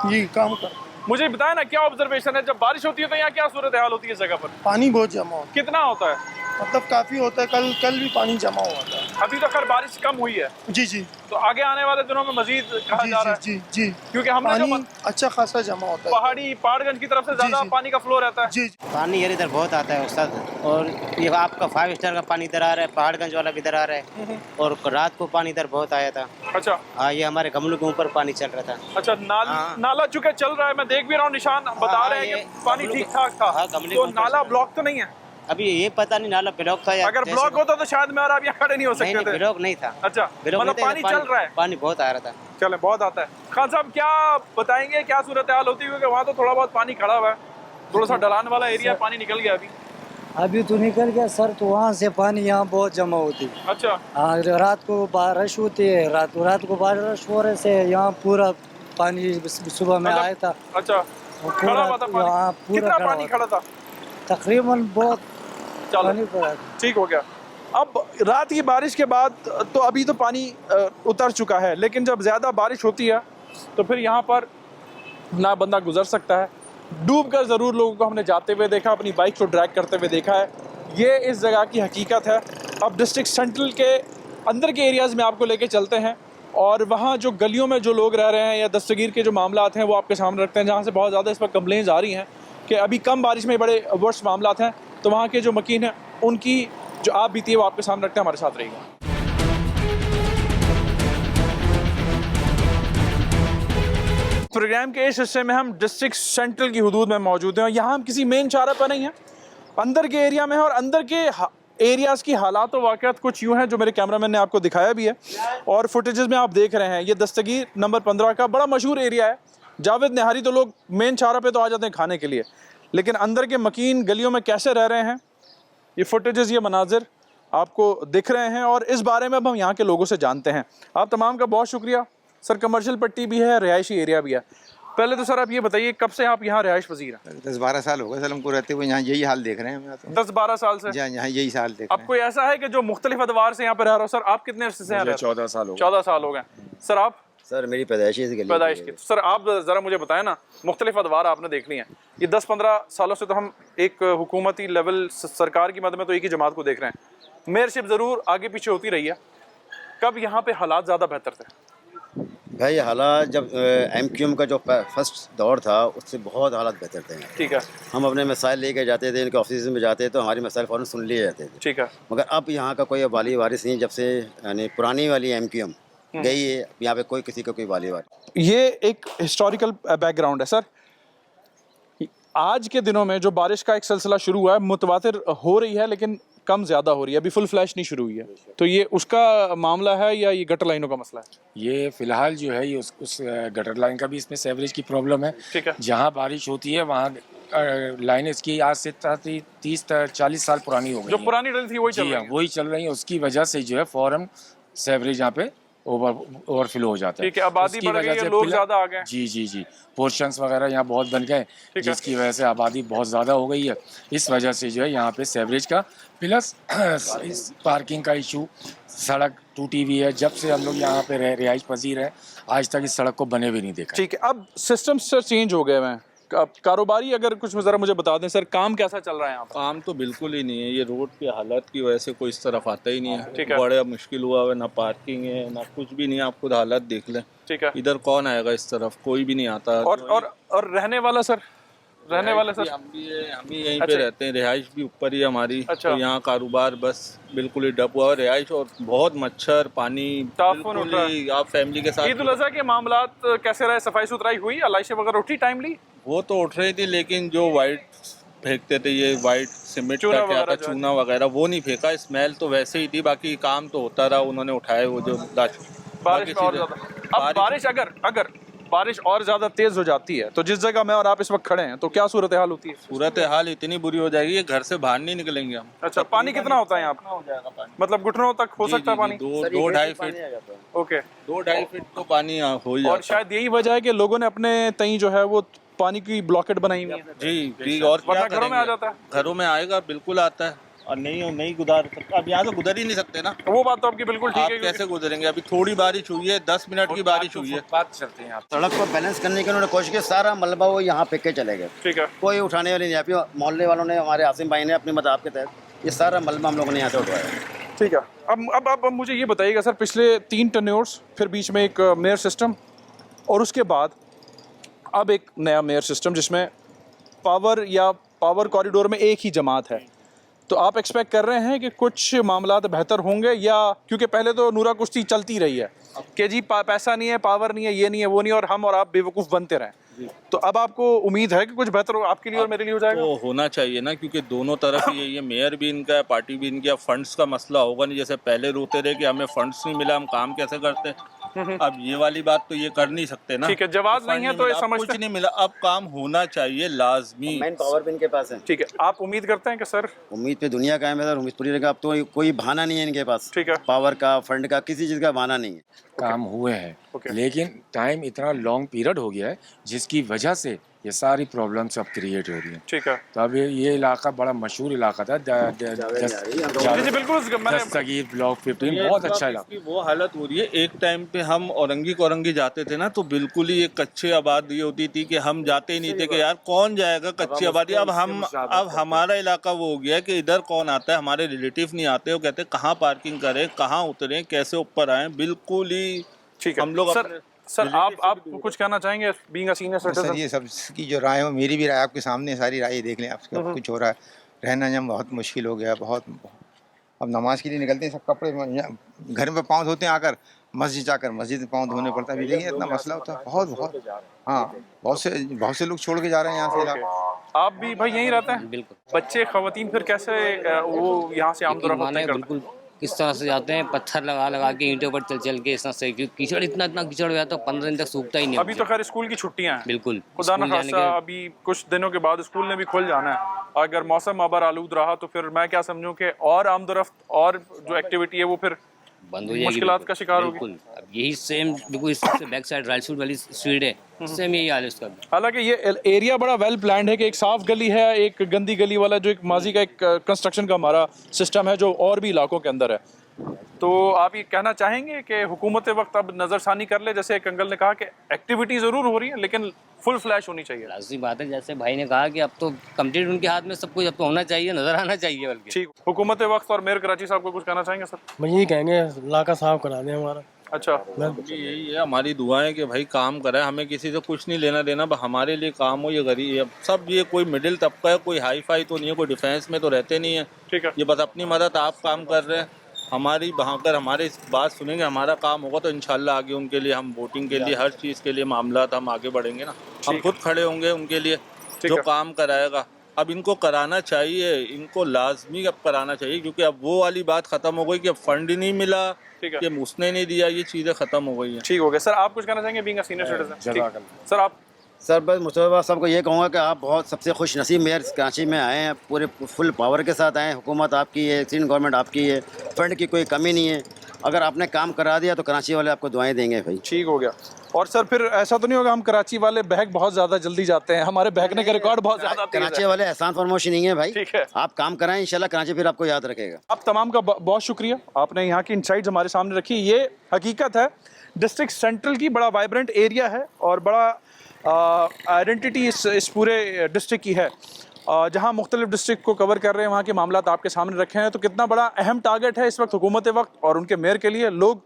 जी, काम कर। मुझे बताया ना क्या ऑब्जर्वेशन है, जब बारिश होती है तो यहाँ क्या सूरत हाल होती है इस जगह पर? पानी बहुत जमा होता कितना होता है? है, मतलब काफ़ी होता है। कल भी पानी जमा हुआ था। अभी तो खैर बारिश कम हुई है। जी जी तो आगे आने वाले दिनों में मजीद कहा जा रहा है? जी जी, क्योंकि हमने जो पानी अच्छा खासा जमा होता है। पहाड़ी पहाड़गंज की तरफ से ज्यादा पानी का फ्लो रहता है। जी, पानी यार इधर बहुत आता है उस्ताद, और ये आपका 5 स्टार का पानी इधर आ रहा है, पहाड़गंज वाला भी इधर आ रहा है, और रात को पानी इधर बहुत आया था। अच्छा। हाँ, ये हमारे गमलों के ऊपर पानी चल रहा था। अच्छा, नाला चुके चल रहा है, मैं देख भी रहा हूँ, निशान बता रहे हैं कि पानी ठीक ठाक था। तो नाला ब्लॉक तो नहीं है अभी? ये पता नहीं नाला ब्लॉक था या अगर ब्लॉक होता तो शायद मैं और आप यहाँ खड़े नहीं हो सकते थे। ब्लॉक नहीं था। अच्छा, मतलब पानी चल रहा है? पानी बहुत आ रहा था। चले, बहुत आता है। खान साहब क्या बताएंगे, क्या सूरत हाल होती है? क्योंकि वहाँ तो थोड़ा बहुत पानी खड़ा हुआ है, थोड़ा सा ढलान वाला एरिया, पानी निकल गया अभी तो निकल गया सर, तो वहाँ से पानी यहाँ बहुत जमा होती है। अच्छा। हाँ, रात को बारिश होती है, रात को बारिश होने से यहाँ पूरा पानी सुबह में आया था। अच्छा, खड़ा हुआ था पानी? कितना पानी खड़ा था? तकरीबन बहुत पानी पड़ा। ठीक हो गया। अब रात की बारिश के बाद तो अभी तो पानी उतर चुका है, लेकिन जब ज़्यादा बारिश होती है तो फिर यहाँ पर ना बंदा गुजर सकता है। डूब कर ज़रूर लोगों को हमने जाते हुए देखा, अपनी बाइक को ड्रैग करते हुए देखा है। ये इस जगह की हकीकत है। अब डिस्ट्रिक्ट सेंट्रल के अंदर के एरियाज़ में आपको लेके चलते हैं और वहाँ जो गलियों में जो लोग रह रहे हैं या दस्तगीर के जो मामलात हैं वो आपके सामने रखते हैं, जहाँ से बहुत ज़्यादा इस पर कंप्लेंट्स आ रही हैं कि अभी कम बारिश में बड़े वर्स्ट मामलात हैं। तो वहाँ के जो मकीन हैं उनकी जो आप बीती है वो आपके सामने रखते हैं। हमारे साथ रहिएगा। प्रोग्राम के इस हिस्से में हम डिस्ट्रिक्ट सेंट्रल की हुदूद में मौजूद हैं और यहाँ हम किसी मेन चारा पर नहीं हैं, अंदर के एरिया में है। और अंदर के एरियाज़ की हालात और वाक़यात कुछ यूँ हैं जो मेरे कैमरामैन ने आपको दिखाया भी है और फुटेजेस में आप देख रहे हैं। ये दस्तगीर नंबर 15 का बड़ा मशहूर एरिया है। जावेद निहारी तो लोग मेन चारा पे तो आ जाते हैं खाने के लिए, लेकिन अंदर के मकीन गलियों में कैसे रह रहे हैं, ये फुटेजेस, ये मनाजिर आपको दिख रहे हैं और इस बारे में अब हम यहाँ के लोगों से जानते हैं। आप तमाम का बहुत शुक्रिया। सर, कमर्शियल पट्टी भी है, रिहायशी एरिया भी है। पहले तो सर आप ये बताइए, कब से आप यहाँ रिहाइश पजीर हैं? 10-12 साल हो गए सर हमको रहते हुए, यहाँ यही हाल देख रहे हैं। 10-12 साल से यहाँ यही हाल देख रहे हैं। अब कोई ऐसा है कि जो मुख्तलिफ अदवार से यहाँ पर रह रहा हो? सर आप कितने अरसे से यहाँ? 14 साल हो गए। 14 साल हो गए। सर आप? सर मेरी पैदाइश की। सर आप ज़रा मुझे बताएं ना, मुख्तलिफ अदवार आपने देखनी है। ये 10-15 सालों से तो हम एक हुकूमती लेवल सरकार की मदद में तो एक ही जमात को देख रहे हैं। मेयरशिप ज़रूर आगे पीछे होती रही है, कब यहाँ पे हालात ज़्यादा बेहतर थे? भाई हालात जब MQM का जो फर्स्ट दौर था उससे बहुत हालात बेहतर थे। ठीक है। हम अपने मसाइल लेके जाते थे, इनके ऑफिस में जाते तो हमारी मसाइल फ़ौरन सुन लिए जाते थे। ठीक है। मगर अब यहाँ का कोई वाली वारिस नहीं, जब से यानी पुरानी वाली MQM गई है, यहाँ पे कोई किसी का कोई वाली वारिस। ये एक हिस्टोरिकल बैकग्राउंड है सर। आज के दिनों में जो बारिश का एक सिलसिला शुरू हुआ है, मुतवातिर हो रही है लेकिन कम ज़्यादा हो रही है, अभी फुल फ्लैश नहीं शुरू हुई है। तो ये उसका मामला है या ये गटर लाइनों का मसला है? ये फिलहाल जो है ये उस गटर लाइन का भी इसमें सेवरेज की प्रॉब्लम है। ठीक है। जहाँ बारिश होती है वहाँ लाइन इसकी आज से 30-40 साल पुरानी हो गई। जो पुरानी डली थी वही चल रही है? वही चल रही है। उसकी वजह से जो है फौरन सेवरेज यहाँ पे ओवरफ्लो हो जाता है। ठीक है। आबादी बढ़ गई है, लोग ज़्यादा आ गए। जी पोर्शंस वगैरह यहाँ बहुत बन गए, जिसकी वजह से आबादी बहुत ज़्यादा हो गई है। इस वजह से जो है यहाँ पे सेवरेज का प्लस इस पार्किंग का इशू, सड़क टूटी हुई है। जब से हम लोग यहाँ पे रिहाइश पजीर हैं, आज तक इस सड़क को बने भी नहीं देखा। ठीक है। अब सिस्टम सर चेंज हो गए हैं, कारोबारी अगर कुछ ज़रा मुझे बता दें सर, काम कैसा चल रहा है यहाँ पर? काम तो बिल्कुल ही नहीं है, ये रोड की हालत की वजह से कोई इस तरफ आता ही नहीं है। ठीक है। बड़ा मुश्किल हुआ है, ना पार्किंग है ना कुछ भी नहीं है, आप खुद हालत देख लें। ठीक है। इधर कौन आएगा इस तरफ, कोई भी नहीं आता। और रहने वाला सर, रहने वाले सर हम भी यहीं अच्छा। पे रहते हैं, रिहाइश भी ऊपर ही है हमारी। अच्छा। तो यहाँ कारोबार बस बिल्कुल ही डप हुआ है, रिहाइश और बहुत मच्छर पानी, ताफुन बिल्कुल उठ रहा ही आप फैमिली के साथ। ईद उल अज़हा के मामलात कैसे रहे? सफाई सुथराई हुई, अलाइशें वगैरह उठी टाइमली? वो तो उठ रही थी, लेकिन जो वाइट फेंकते थे, ये वाइट सीमेंट चूना का क्या था, वगैरह जो है। चूना वगैरह, वो नहीं फेंका। स्मेल तो वैसे ही थी, बाकी काम तो होता रहा, उन्होंने उठाए वो जो बारिश और ज़्यादा, अब बारिश अगर बारिश और ज़्यादा तेज़ हो जाती है तो जिस जगह मैं और आप इस वक्त खड़े हैं तो क्या सूरत हाल होती है? सूरत हाल इतनी बुरी हो जाएगी कि घर से बाहर नहीं निकलेंगे हम। अच्छा, पानी कितना होता है यहाँ पर? मतलब घुटनों तक हो सकता है पानी? 2-2.5 फीट। ओके, 2-2.5 फीट तो पानी यहाँ हो ही और जाता शायद यही वजह है कि लोगों ने अपने तई जो है वो पानी की ब्लॉकेट बनाई हुई है। जी, और क्या वरना घरों में आ करेंगे? जाता है। घरों में आएगा, बिल्कुल आता है, और नहीं गुजार सकता। अब यहाँ से गुजर ही नहीं सकते ना। वो बात तो आपकी बिल्कुल ठीक आप है। कैसे गुजरेंगे? अभी थोड़ी बारिश हुई है, 10 मिनट की बारिश हुई है। बात चलते हैं आप। सड़क को बैलेंस करने की उन्होंने कोशिश की, सारा मलबा वो यहाँ फेंक के चले गए। ठीक है। कोई उठाने वाली नहीं। अभी मोहल्ले वालों ने, हमारे आसिम भाई ने अपनी मदाद के तहत ये सारा मलबा हम लोगों ने यहाँ से उठवाया। ठीक है। अब मुझे ये बताइएगा सर, पिछले 3 टेन्योर्स, फिर बीच में एक मेयर सिस्टम, और उसके बाद अब एक नया मेयर सिस्टम जिसमें पावर कॉरिडोर में एक ही जमात है, तो आप एक्सपेक्ट कर रहे हैं कि कुछ मामलात बेहतर होंगे? या क्योंकि पहले तो नूरा कुश्ती चलती रही है कि जी पैसा नहीं है, पावर नहीं है, ये नहीं है, वो नहीं है, और हम और आप बेवकूफ़ बनते रहें, तो अब आपको उम्मीद है कि कुछ बेहतर हो आपके लिए और मेरे लिए हो जाएगा? तो होना चाहिए ना, क्योंकि दोनों तरफ ही ये मेयर भी इनका है, पार्टी भी इनकी है। फंड्स का मसला होगा नहीं, जैसे पहले रोते रहे कि हमें फंड्स नहीं मिला, हम काम कैसे करते। अब ये वाली बात तो ये कर नहीं सकते ना। ठीक है, जवाब नहीं है तो ये समझते कुछ नहीं मिला, अब काम होना चाहिए लाजमी। मेन पावर भी इनके पास है। ठीक है, आप उम्मीद करते हैं कि सर? उम्मीद पे दुनिया कायम है सर, उम्मीद पूरी रहेगा। अब तो कोई बहाना नहीं है इनके पास। ठीक है। पावर का, फंड का, किसी चीज़ का बहाना नहीं है। काम हुए हैं, लेकिन टाइम इतना लॉन्ग पीरियड हो गया है जिसकी वजह से ये सारी प्रॉब्लम्स अब क्रिएट हो रही हैं। ठीक है। तो अब ये इलाका बड़ा मशहूर इलाका था, दस्तगीर ब्लॉक 15, बहुत अच्छा इलाका। वो हालत हो रही है। एक टाइम पे हम औरंगी जाते थे ना, तो बिल्कुल ही एक कच्चे आबादी होती थी कि हम जाते ही नहीं थे कि यार कौन जाएगा कच्ची आबादी। अब हमारा इलाका वो हो गया है कि इधर कौन आता है, हमारे रिलेटिव नहीं आते, वो कहते कहाँ पार्किंग करें, कहाँ उतरें, कैसे ऊपर आए, बिल्कुल ही। ठीक है। हम लोग सर आप कुछ कहना चाहेंगे being a senior citizen? Sir, ये सबकी जो राय हो, मेरी भी राय आपके सामने, सारी राय देख लें आप। कुछ हो रहा है, रहना जम बहुत मुश्किल हो गया, बहुत। अब नमाज के लिए निकलते हैं, सब कपड़े घर में पाँव धोते हैं, आकर मस्जिद जाकर मस्जिद में पाँव धोने पड़ता है। अभी देखिए इतना मसला होता है, बहुत। हाँ, बहुत से लोग छोड़ के जा रहे हैं यहाँ से। आप भी भाई यहीं रहते हैं? बिल्कुल। बच्चे खवातीन फिर कैसे वो यहाँ से आमदोरफ्त नहीं करते? बिल्कुल किस तरह से जाते हैं, पत्थर लगा के ईंटों पर चल के, इस तरह से कीचड़ इतना कीचड़ हो जाता है, 15 दिन तक सूखता ही नहीं। अभी तो खैर स्कूल की छुट्टियां हैं। बिल्कुल। खुदा न खास्ता अभी कुछ दिनों के बाद स्कूल ने भी खुल जाना है। अगर मौसम अबर आलूद रहा तो फिर मैं क्या समझूं कि और आमदोरफ्त और जो एक्टिविटी है वो फिर बंद हो जाएगी, मुश्किलात का शिकार होगी। बिल्कुल। अब यही सेम बिल्कुल इससे बैक साइड राइट वाली स्ट्रीट है, सेम यही हाल है उसका भी। हालांकि ये एरिया बड़ा वेल प्लान्ड है कि एक साफ गली है, एक गंदी गली वाला जो एक माजी का एक कंस्ट्रक्शन का हमारा सिस्टम है जो और भी इलाकों के अंदर है। तो आप ये कहना चाहेंगे कि हुकूमत वक्त अब नज़रसानी कर ले, जैसे एक अंकल ने कहा कि एक्टिविटी ज़रूर हो रही है लेकिन फुल फ्लैश होनी चाहिए? लाज़मी बात है, जैसे भाई ने कहा कि अब तो कंप्लीट उनके हाथ में सब कुछ अब तो होना चाहिए, नजर आना चाहिए बल्कि। ठीक। हुकूमत वक्त और मेयर कराची साहब को कुछ कहना चाहेंगे सर? मैं यही कहेंगे इलाका साफ करा दें हमारा। अच्छा, यही है हमारी दुआएं कि भाई काम कराए, हमें किसी से कुछ नहीं लेना देना, हमारे लिए काम हो। ये गरीब सब, ये कोई मिडिल तबका है, कोई हाई फाई तो नहीं है, कोई डिफेंस में तो रहते नहीं है। ठीक है। ये बस अपनी मदद आप काम कर रहे हैं, हमारी अगर हमारे बात सुनेंगे, हमारा काम होगा तो इंशाल्लाह आगे उनके लिए हम वोटिंग के लिए, हर चीज़ के लिए मामला हम आगे बढ़ेंगे ना। हम खुद खड़े होंगे उनके लिए, जो काम कराएगा। अब इनको कराना चाहिए, इनको लाजमी अब कराना चाहिए, क्योंकि अब वो वाली बात ख़त्म हो गई कि अब फंड ही नहीं मिला, कि उसने नहीं दिया, ये चीज़ें ख़त्म हो गई हैं। ठीक हो गया। सर आप कुछ कहना चाहेंगे being a senior citizen? Sir आप? सर बस मुस्तफा साहब को ये कहूँगा कि आप बहुत सबसे खुश नसीब मेयर कराची में आए हैं, पूरे फुल पावर के साथ आए हैं। हुकूमत आपकी है, सिंध गवर्नमेंट आपकी है, फंड की कोई कमी नहीं है। अगर आपने काम करा दिया तो कराची वाले आपको दुआएं देंगे भाई। ठीक हो गया। और सर फिर ऐसा तो नहीं होगा, हम कराची वाले बहक बहुत ज़्यादा जल्दी जाते हैं, हमारे बहकने का रिकॉर्ड बहुत ज़्यादा तेज है। कराची वाले एहसान फरमोश नहीं है भाई। ठीक है, आप काम कराएं, इंशाल्लाह कराची फिर आपको याद रखेगा। आप तमाम का बहुत शुक्रिया, आपने यहाँ की इनसाइट्स हमारे सामने रखी। ये हकीकत है, डिस्ट्रिक्ट सेंट्रल की बड़ा वाइब्रेंट एरिया है और बड़ा आइडेंटिटी इस पूरे डिस्ट्रिक्ट की है, जहाँ मुख्तलिफ डिस्ट्रिक्ट को कवर कर रहे हैं, वहाँ के मामला आपके सामने रखे हैं। तो कितना बड़ा अहम टारगेट है इस वक्त हुकूमत वक्त और उनके मेयर के लिए। लोग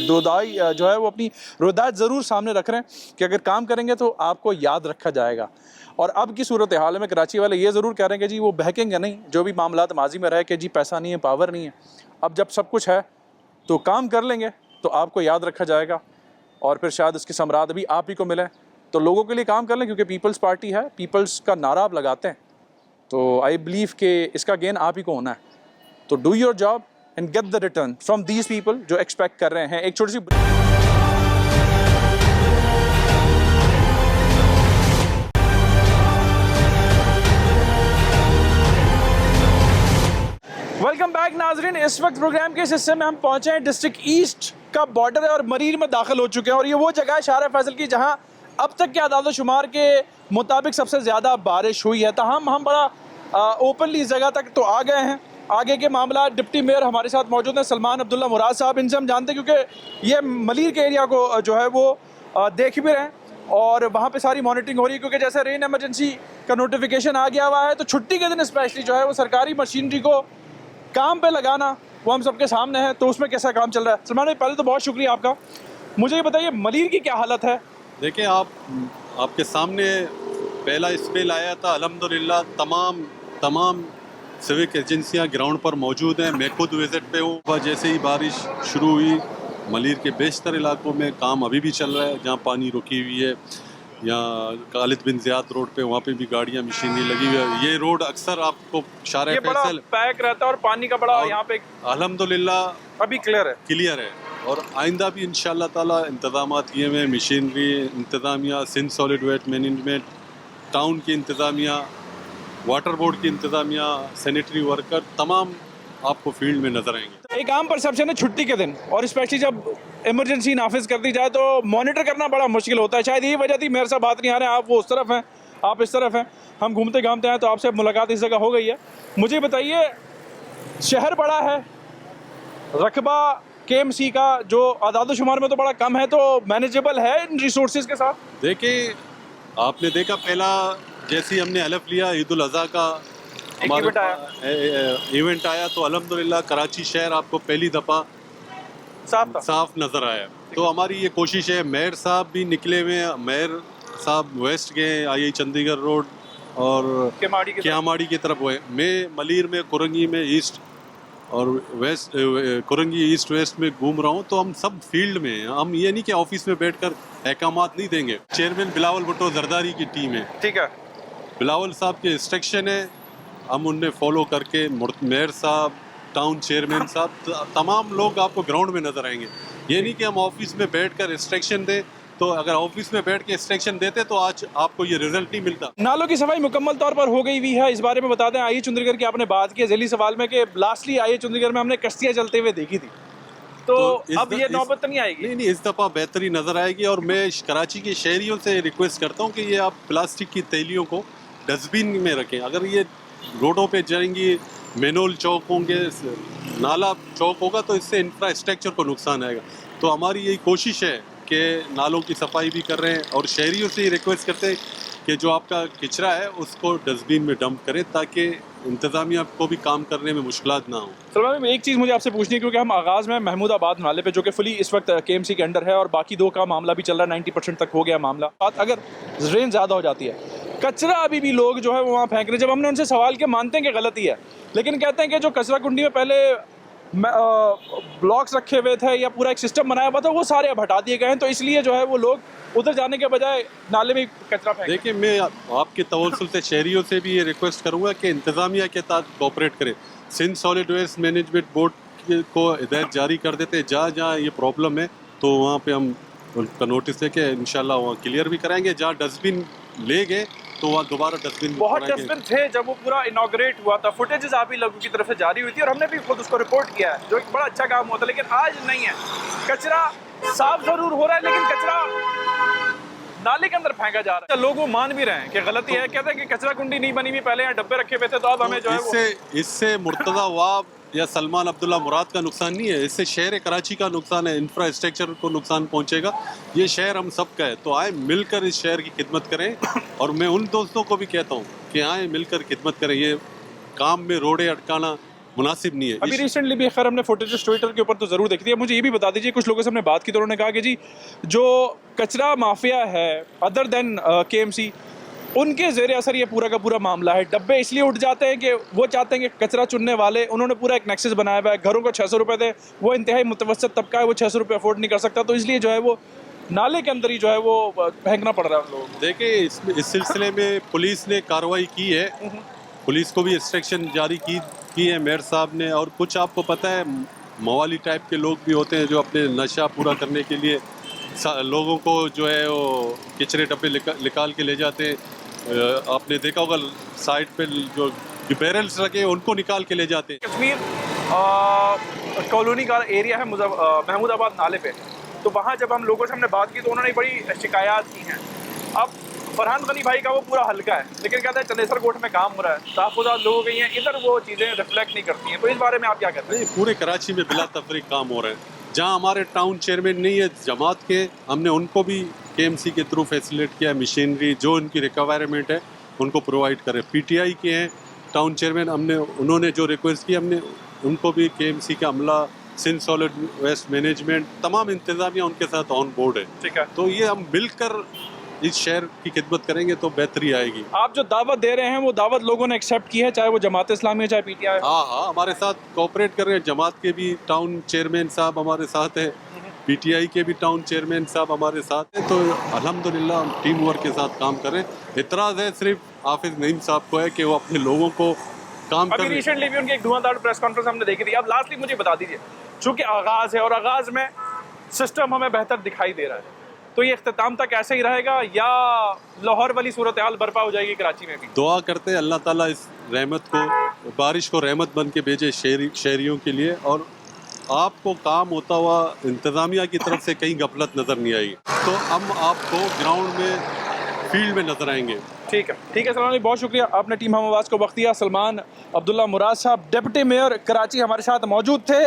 दोदाई जो है वो अपनी रोदायत ज़रूर सामने रख रहे हैं कि अगर काम करेंगे तो आपको याद रखा जाएगा। और अब की सूरत हाल में कराची वाले ये ज़रूर कह रहे हैं कि जी वो बहकेंगे नहीं, जो भी मामला माजी में रहे कि जी पैसा नहीं है, पावर नहीं है, अब जब सब कुछ है तो काम कर लेंगे तो आपको याद रखा जाएगा और फिर शायद इसके समरात भी आप ही को मिले। तो लोगों के लिए काम कर लें, क्योंकि पीपल्स पार्टी है, पीपल्स का नारा आप लगाते हैं, तो आई बिलीव कि इसका गेन आप ही को होना है। तो do your job and get the return from these people जो एक्सपेक्ट कर रहे हैं। एक छोटी सी वेलकम बैक नाजरीन। इस वक्त प्रोग्राम के इस हिस्से में हम पहुंचे हैं, डिस्ट्रिक्ट ईस्ट का बॉर्डर है और मरीर में दाखिल हो चुके हैं और ये वो जगह है शारा फैसल की जहां अब तक के आदाद शुमार के मुताबिक सबसे ज़्यादा बारिश हुई है। तहम हम बड़ा ओपनली इस जगह तक तो आ गए हैं। आगे के मामला डिप्टी मेयर हमारे साथ मौजूद हैं, सलमान अब्दुल्ला मुराद साहब। इनसे हम जानते हैं क्योंकि ये मलीर के एरिया को जो है वो देख भी रहे हैं और वहाँ पे सारी मॉनिटरिंग हो रही है, क्योंकि जैसे रेन एमरजेंसी का नोटिफिकेशन आ गया हुआ है तो छुट्टी के दिन स्पेशली जो है वो सरकारी मशीनरी को काम पे लगाना वो हम सबके सामने है। तो उसमें कैसा काम चल रहा है? सलमान भाई पहले तो बहुत शुक्रिया आपका। मुझे ये बताइए मलीर की क्या हालत है? देखिए आपके सामने पहला स्पेल आया था, अल्हम्दुलिल्लाह तमाम सिविक एजेंसियां ग्राउंड पर मौजूद हैं। मैं खुद विजिट पे हूँ। जैसे ही बारिश शुरू हुई मलीर के बेशतर इलाकों में काम अभी भी चल रहा है, जहाँ पानी रुकी हुई है, यहाँ खालिद बिन ज़ियाद रोड पे वहाँ पे भी गाड़ियाँ मशीनरी लगी हुई है। ये रोड अक्सर आपको शारा फैसल पैक रहता है और पानी का बड़ा यहाँ पे अल्हम्दुलिल्लाह अभी क्लियर है और आइंदा भी इंशाअल्लाह ताला इंतजाम किए हुए, मशीनरी इंतज़ामिया, Sindh solid waste management, town की इंतज़ामिया, वाटर बोर्ड की इंतज़ामिया, सैनिटरी वर्कर तमाम आपको फील्ड में नजर आएंगे। एक आम परसेप्शन है छुट्टी के दिन और स्पेशली जब इमरजेंसी नाफिज कर दी जाए तो मॉनिटर करना बड़ा मुश्किल होता है। शायद यही वजह थी मेरे साथ बात नहीं आ रहे हैं, आप वो उस तरफ हैं, आप इस तरफ हैं, हम घूमते घामते हैं तो आपसे मुलाकात इस जगह हो गई है। मुझे बताइए शहर बड़ा है, रकबा KMC का जो आदाद शुमार में तो बड़ा कम है, तो मैनेजेबल है इन रिसोर्सेज के साथ? देखिए आपने देखा पहला जैसे ही हमने हलफ लिया ईद उल अज़हा का हमारा इवेंट आया तो अल्हम्दुलिल्लाह कराची शहर आपको पहली दफ़ा साफ नज़र आया। तो हमारी ये कोशिश है, मेयर साहब भी निकले हुए हैं, मेयर साहब वेस्ट गए IE चंडीगढ़ रोड और केमाड़ी की तरफ हुए। मैं मलीर में कुरंगी में ईस्ट और वेस्ट कुरंगी ईस्ट वेस्ट में घूम रहा हूँ। तो हम सब फील्ड में हैं, हम ये नहीं कि ऑफिस में बैठकर अहकामात नहीं देंगे। चेयरमैन बिलावल भुट्टो जरदारी की टीम है, ठीक है, बिलावल साहब के इंस्ट्रक्शन है, हम उनने फॉलो करके मेयर साहब, टाउन चेयरमैन साहब, तमाम लोग आपको ग्राउंड में नजर आएंगे। ये नहीं कि हम ऑफिस में बैठकर इंस्ट्रक्शन दें, तो अगर ऑफिस में बैठ के इंस्ट्रक्शन देते तो आज आपको ये रिजल्ट नहीं मिलता। नालों की सफाई मुकम्मल तौर पर हो गई हुई है, इस बारे में बता दें। IE चंडीगढ़ की आपने बात की जैली सवाल में कि लास्टली IE चंडीगढ़ में हमने कश्तियाँ चलते हुए देखी थी, तो अब ये नौबत नहीं आएगी? नहीं, इस दफ़ा बेहतरी नज़र आएगी और मैं कराची के शहरियों से रिक्वेस्ट करता हूँ कि ये आप प्लास्टिक की थैलियों को डस्टबिन में रखें। अगर ये रोडों पे जाएंगी, मेनोल चौक होंगे, नाला चौक होगा तो इससे इंफ्रास्ट्रक्चर को नुकसान आएगा। तो हमारी यही कोशिश है कि नालों की सफाई भी कर रहे हैं और शहरियों से ही रिक्वेस्ट करते हैं कि जो आपका कचरा है उसको डस्टबिन में डंप करें ताकि इंतज़ामिया को भी काम करने में मुश्किलात ना हो। सलमान भाई एक चीज़ मुझे आपसे पूछनी है, क्योंकि हम आगाज़ में महमूदाबाद नाले पे जो कि फुली इस वक्त KMC के अंडर है और बाकी दो का मामला भी चल रहा है, 90% तक हो गया मामला। अगर रेन ज़्यादा हो जाती है, कचरा अभी भी लोग जो है वो वहाँ फेंक रहे। जब हमने उनसे सवाल किया, मानते हैं कि गलती है, लेकिन कहते हैं कि जो कचरा कुंडी में पहले ब्लॉक्स रखे हुए थे या पूरा एक सिस्टम बनाया हुआ था वो सारे अब हटा दिए गए हैं, तो इसलिए जो है वो लोग उधर जाने के बजाय नाले में कचरा फेंक। देखिए मैं आपके तवज्जुह से शहरियों से भी ये रिक्वेस्ट करूँगा कि इंतज़ामिया के साथ कोऑपरेट करें। Sindh solid waste management board को हिदायत जारी कर देते, जहाँ जहाँ ये प्रॉब्लम है तो वहाँ पे हम उनका नोटिस देके इंशाल्लाह वहाँ क्लियर भी कराएंगे। जहाँ डस्टबिन ले गए तो वहाँ दोबारा डस्टबिन बहुत डस्टबिन थे जब वो पूरा इनॉग्रेट हुआ था, फुटेजेस आप ही लोगों की तरफ से जारी हुई थी और हमने भी खुद उसको रिपोर्ट किया है, जो एक बड़ा अच्छा काम हुआ था। लेकिन आज नहीं है, कचरा साफ जरूर हो रहा है लेकिन कचरा नाले के अंदर फेंका जा रहा है। लोग वो मान भी रहे हैं कि गलती है, कहते हैं कि कचरा कुंडी नहीं बनी हुई, पहले यहाँ डब्बे रखे हुए थे, तो अब हमें जो है इससे मुर्तज़ा वाब या सलमान अब्दुल्ला मुराद का नुकसान नहीं है, इससे शहर कराची का नुकसान है, इंफ्रास्ट्रक्चर को नुकसान पहुंचेगा। ये शहर हम सब का है, तो आए मिलकर इस शहर की खिदमत करें। और मैं उन दोस्तों को भी कहता हूँ कि आए मिलकर खिदमत करें, ये काम में रोड़े अटकाना मुनासिब नहीं है। अभी रिसेंटली भी खैर हमने फुटेजेस ट्विटर के ऊपर तो ज़रूर देखी थी। मुझे ये भी बता दीजिए, कुछ लोगों से हमने बात की तो उन्होंने कहा कि जी जो कचरा माफिया है अदर देन KMC, उनके ज़ेरे असर ये पूरा का पूरा मामला है। डब्बे इसलिए उठ जाते हैं कि वो चाहते हैं कि कचरा चुनने वाले, उन्होंने पूरा एक नेक्सस बनाया हुआ है। घरों को 600 रुपये दे, वो इंतहाई मुतवसत तबका है, वो 600 रुपये अफोर्ड नहीं कर सकता, तो इसलिए जो है वो नाले के अंदर ही जो है वो फेंकना पड़ रहा है उन लोगों को। देखिए इस सिलसिले में पुलिस ने कार्रवाई की है, पुलिस को भी इंस्ट्रक्शन जारी की है मेयर साहब ने। और कुछ आपको पता है मवाली टाइप के लोग भी होते हैं जो अपने नशा पूरा करने के लिए लोगों को जो है वो कचरे डब्बे निकाल के ले जाते हैं। आपने देखा होगा साइड पे जो बैरल्स रखे उनको निकाल के ले जाते हैं। कश्मीर कॉलोनी का एरिया है महमूदाबाद नाले पे, तो वहाँ जब हम लोगों से हमने बात की तो उन्होंने बड़ी शिकायत की हैं। अब फरहान गनी भाई का वो पूरा हल्का है, लेकिन कहते हैं चंदेसर कोट में काम हो रहा है, तहफ़्फ़ुज़ात लोगों के हैं, इधर वो चीज़ें रिफ्लेक्ट नहीं करती हैं। तो इस बारे में आप क्या कहते हैं? पूरे कराची में बिला तफरीक काम हो रहे हैं। जहाँ हमारे टाउन चेयरमैन नहीं है जमात के, हमने उनको भी KMC के थ्रू फैसिलिट किया, मशीनरी जो उनकी रिक्वायरमेंट है उनको प्रोवाइड करें। PTI के हैं टाउन चेयरमैन, उन्होंने जो रिक्वेस्ट की हमने उनको भी KMC का अमला, सिंध सॉलिड वेस्ट मैनेजमेंट, तमाम इंतजामिया उनके साथ ऑन बोर्ड है। ठीक है, तो ये हम मिलकर इस शहर की खिदमत करेंगे तो बेहतरी आएगी। आप जो दावत दे रहे हैं वो दावत लोगों ने एक्सेप्ट की है, चाहे वो जमात इस्लामी है चाहे PTI? हाँ, हमारे साथ कोऑपरेट कर रहे हैं। जमात के भी टाउन चेयरमैन साहब हमारे साथ हैं, PTI के भी टाउन चेयरमैन साहब हमारे साथ हैं। तो अल्हम्दुलिल्लाह हम टीम वर्क के साथ काम करें। इतराज़ है सिर्फ हाफिज नईम साहब को है कि वो अपने लोगों को काम अभी रिसेंटली भी उनकी एक धुआंधार प्रेस कॉन्फ्रेंस हमने देखी थी। अब लास्टली मुझे बता दीजिए, चूँकि आगाज़ है और आगाज़ में सिस्टम हमें बेहतर दिखाई दे रहा है, तो ये इख्तिताम तक ऐसे ही रहेगा या लाहौर वाली सूरत हाल बर्पा हो जाएगी कराची में भी? दुआ करते हैं अल्लाह ताला इस रहमत को, बारिश को रहमत बन के भेजे शहरियों के लिए, और आपको काम होता हुआ इंतज़ामिया की तरफ से कहीं गफलत नज़र नहीं आएगी। तो हम आपको ग्राउंड में फील्ड में नज़र आएंगे। ठीक है सलमान जी, बहुत शुक्रिया, आपने टीम हम आवाज़ को वक्त दिया। सलमान अब्दुल्ला मुराद साहब डिप्टी मेयर कराची हमारे साथ मौजूद थे,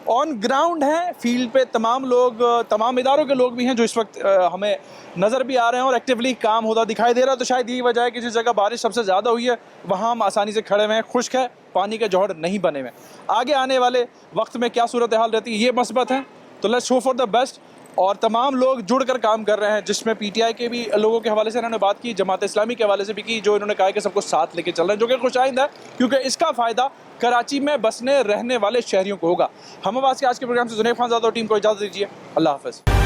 ऑन ग्राउंड हैं, फील्ड पे तमाम लोग, तमाम इदारों के लोग भी हैं जो इस वक्त हमें नज़र भी आ रहे हैं और एक्टिवली काम होता दिखाई दे रहा है। तो शायद यही वजह है कि जिस जगह बारिश सबसे ज़्यादा हुई है वहाँ हम आसानी से खड़े हुए हैं, खुश्क है, पानी के जौहर नहीं बने हुए। आगे आने वाले वक्त में क्या सूरत हाल रहती है ये मस्बत है, तो let's hope for the best. और तमाम लोग जुड़कर काम कर रहे हैं, जिसमें PTI के भी लोगों के हवाले से इन्होंने बात की, जमात इस्लामी के हवाले से भी की, जो इन्होंने कहा कि सबको साथ लेके चल रहे हैं, जो कि खुशाइंद है क्योंकि इसका फ़ायदा कराची में बसने रहने वाले शहरियों को होगा। हम आवाज़ के आज के प्रोग्राम से जुनैद खान ज़ादा और टीम को इजाज़त दीजिए। अल्लाह हाफ़िज़।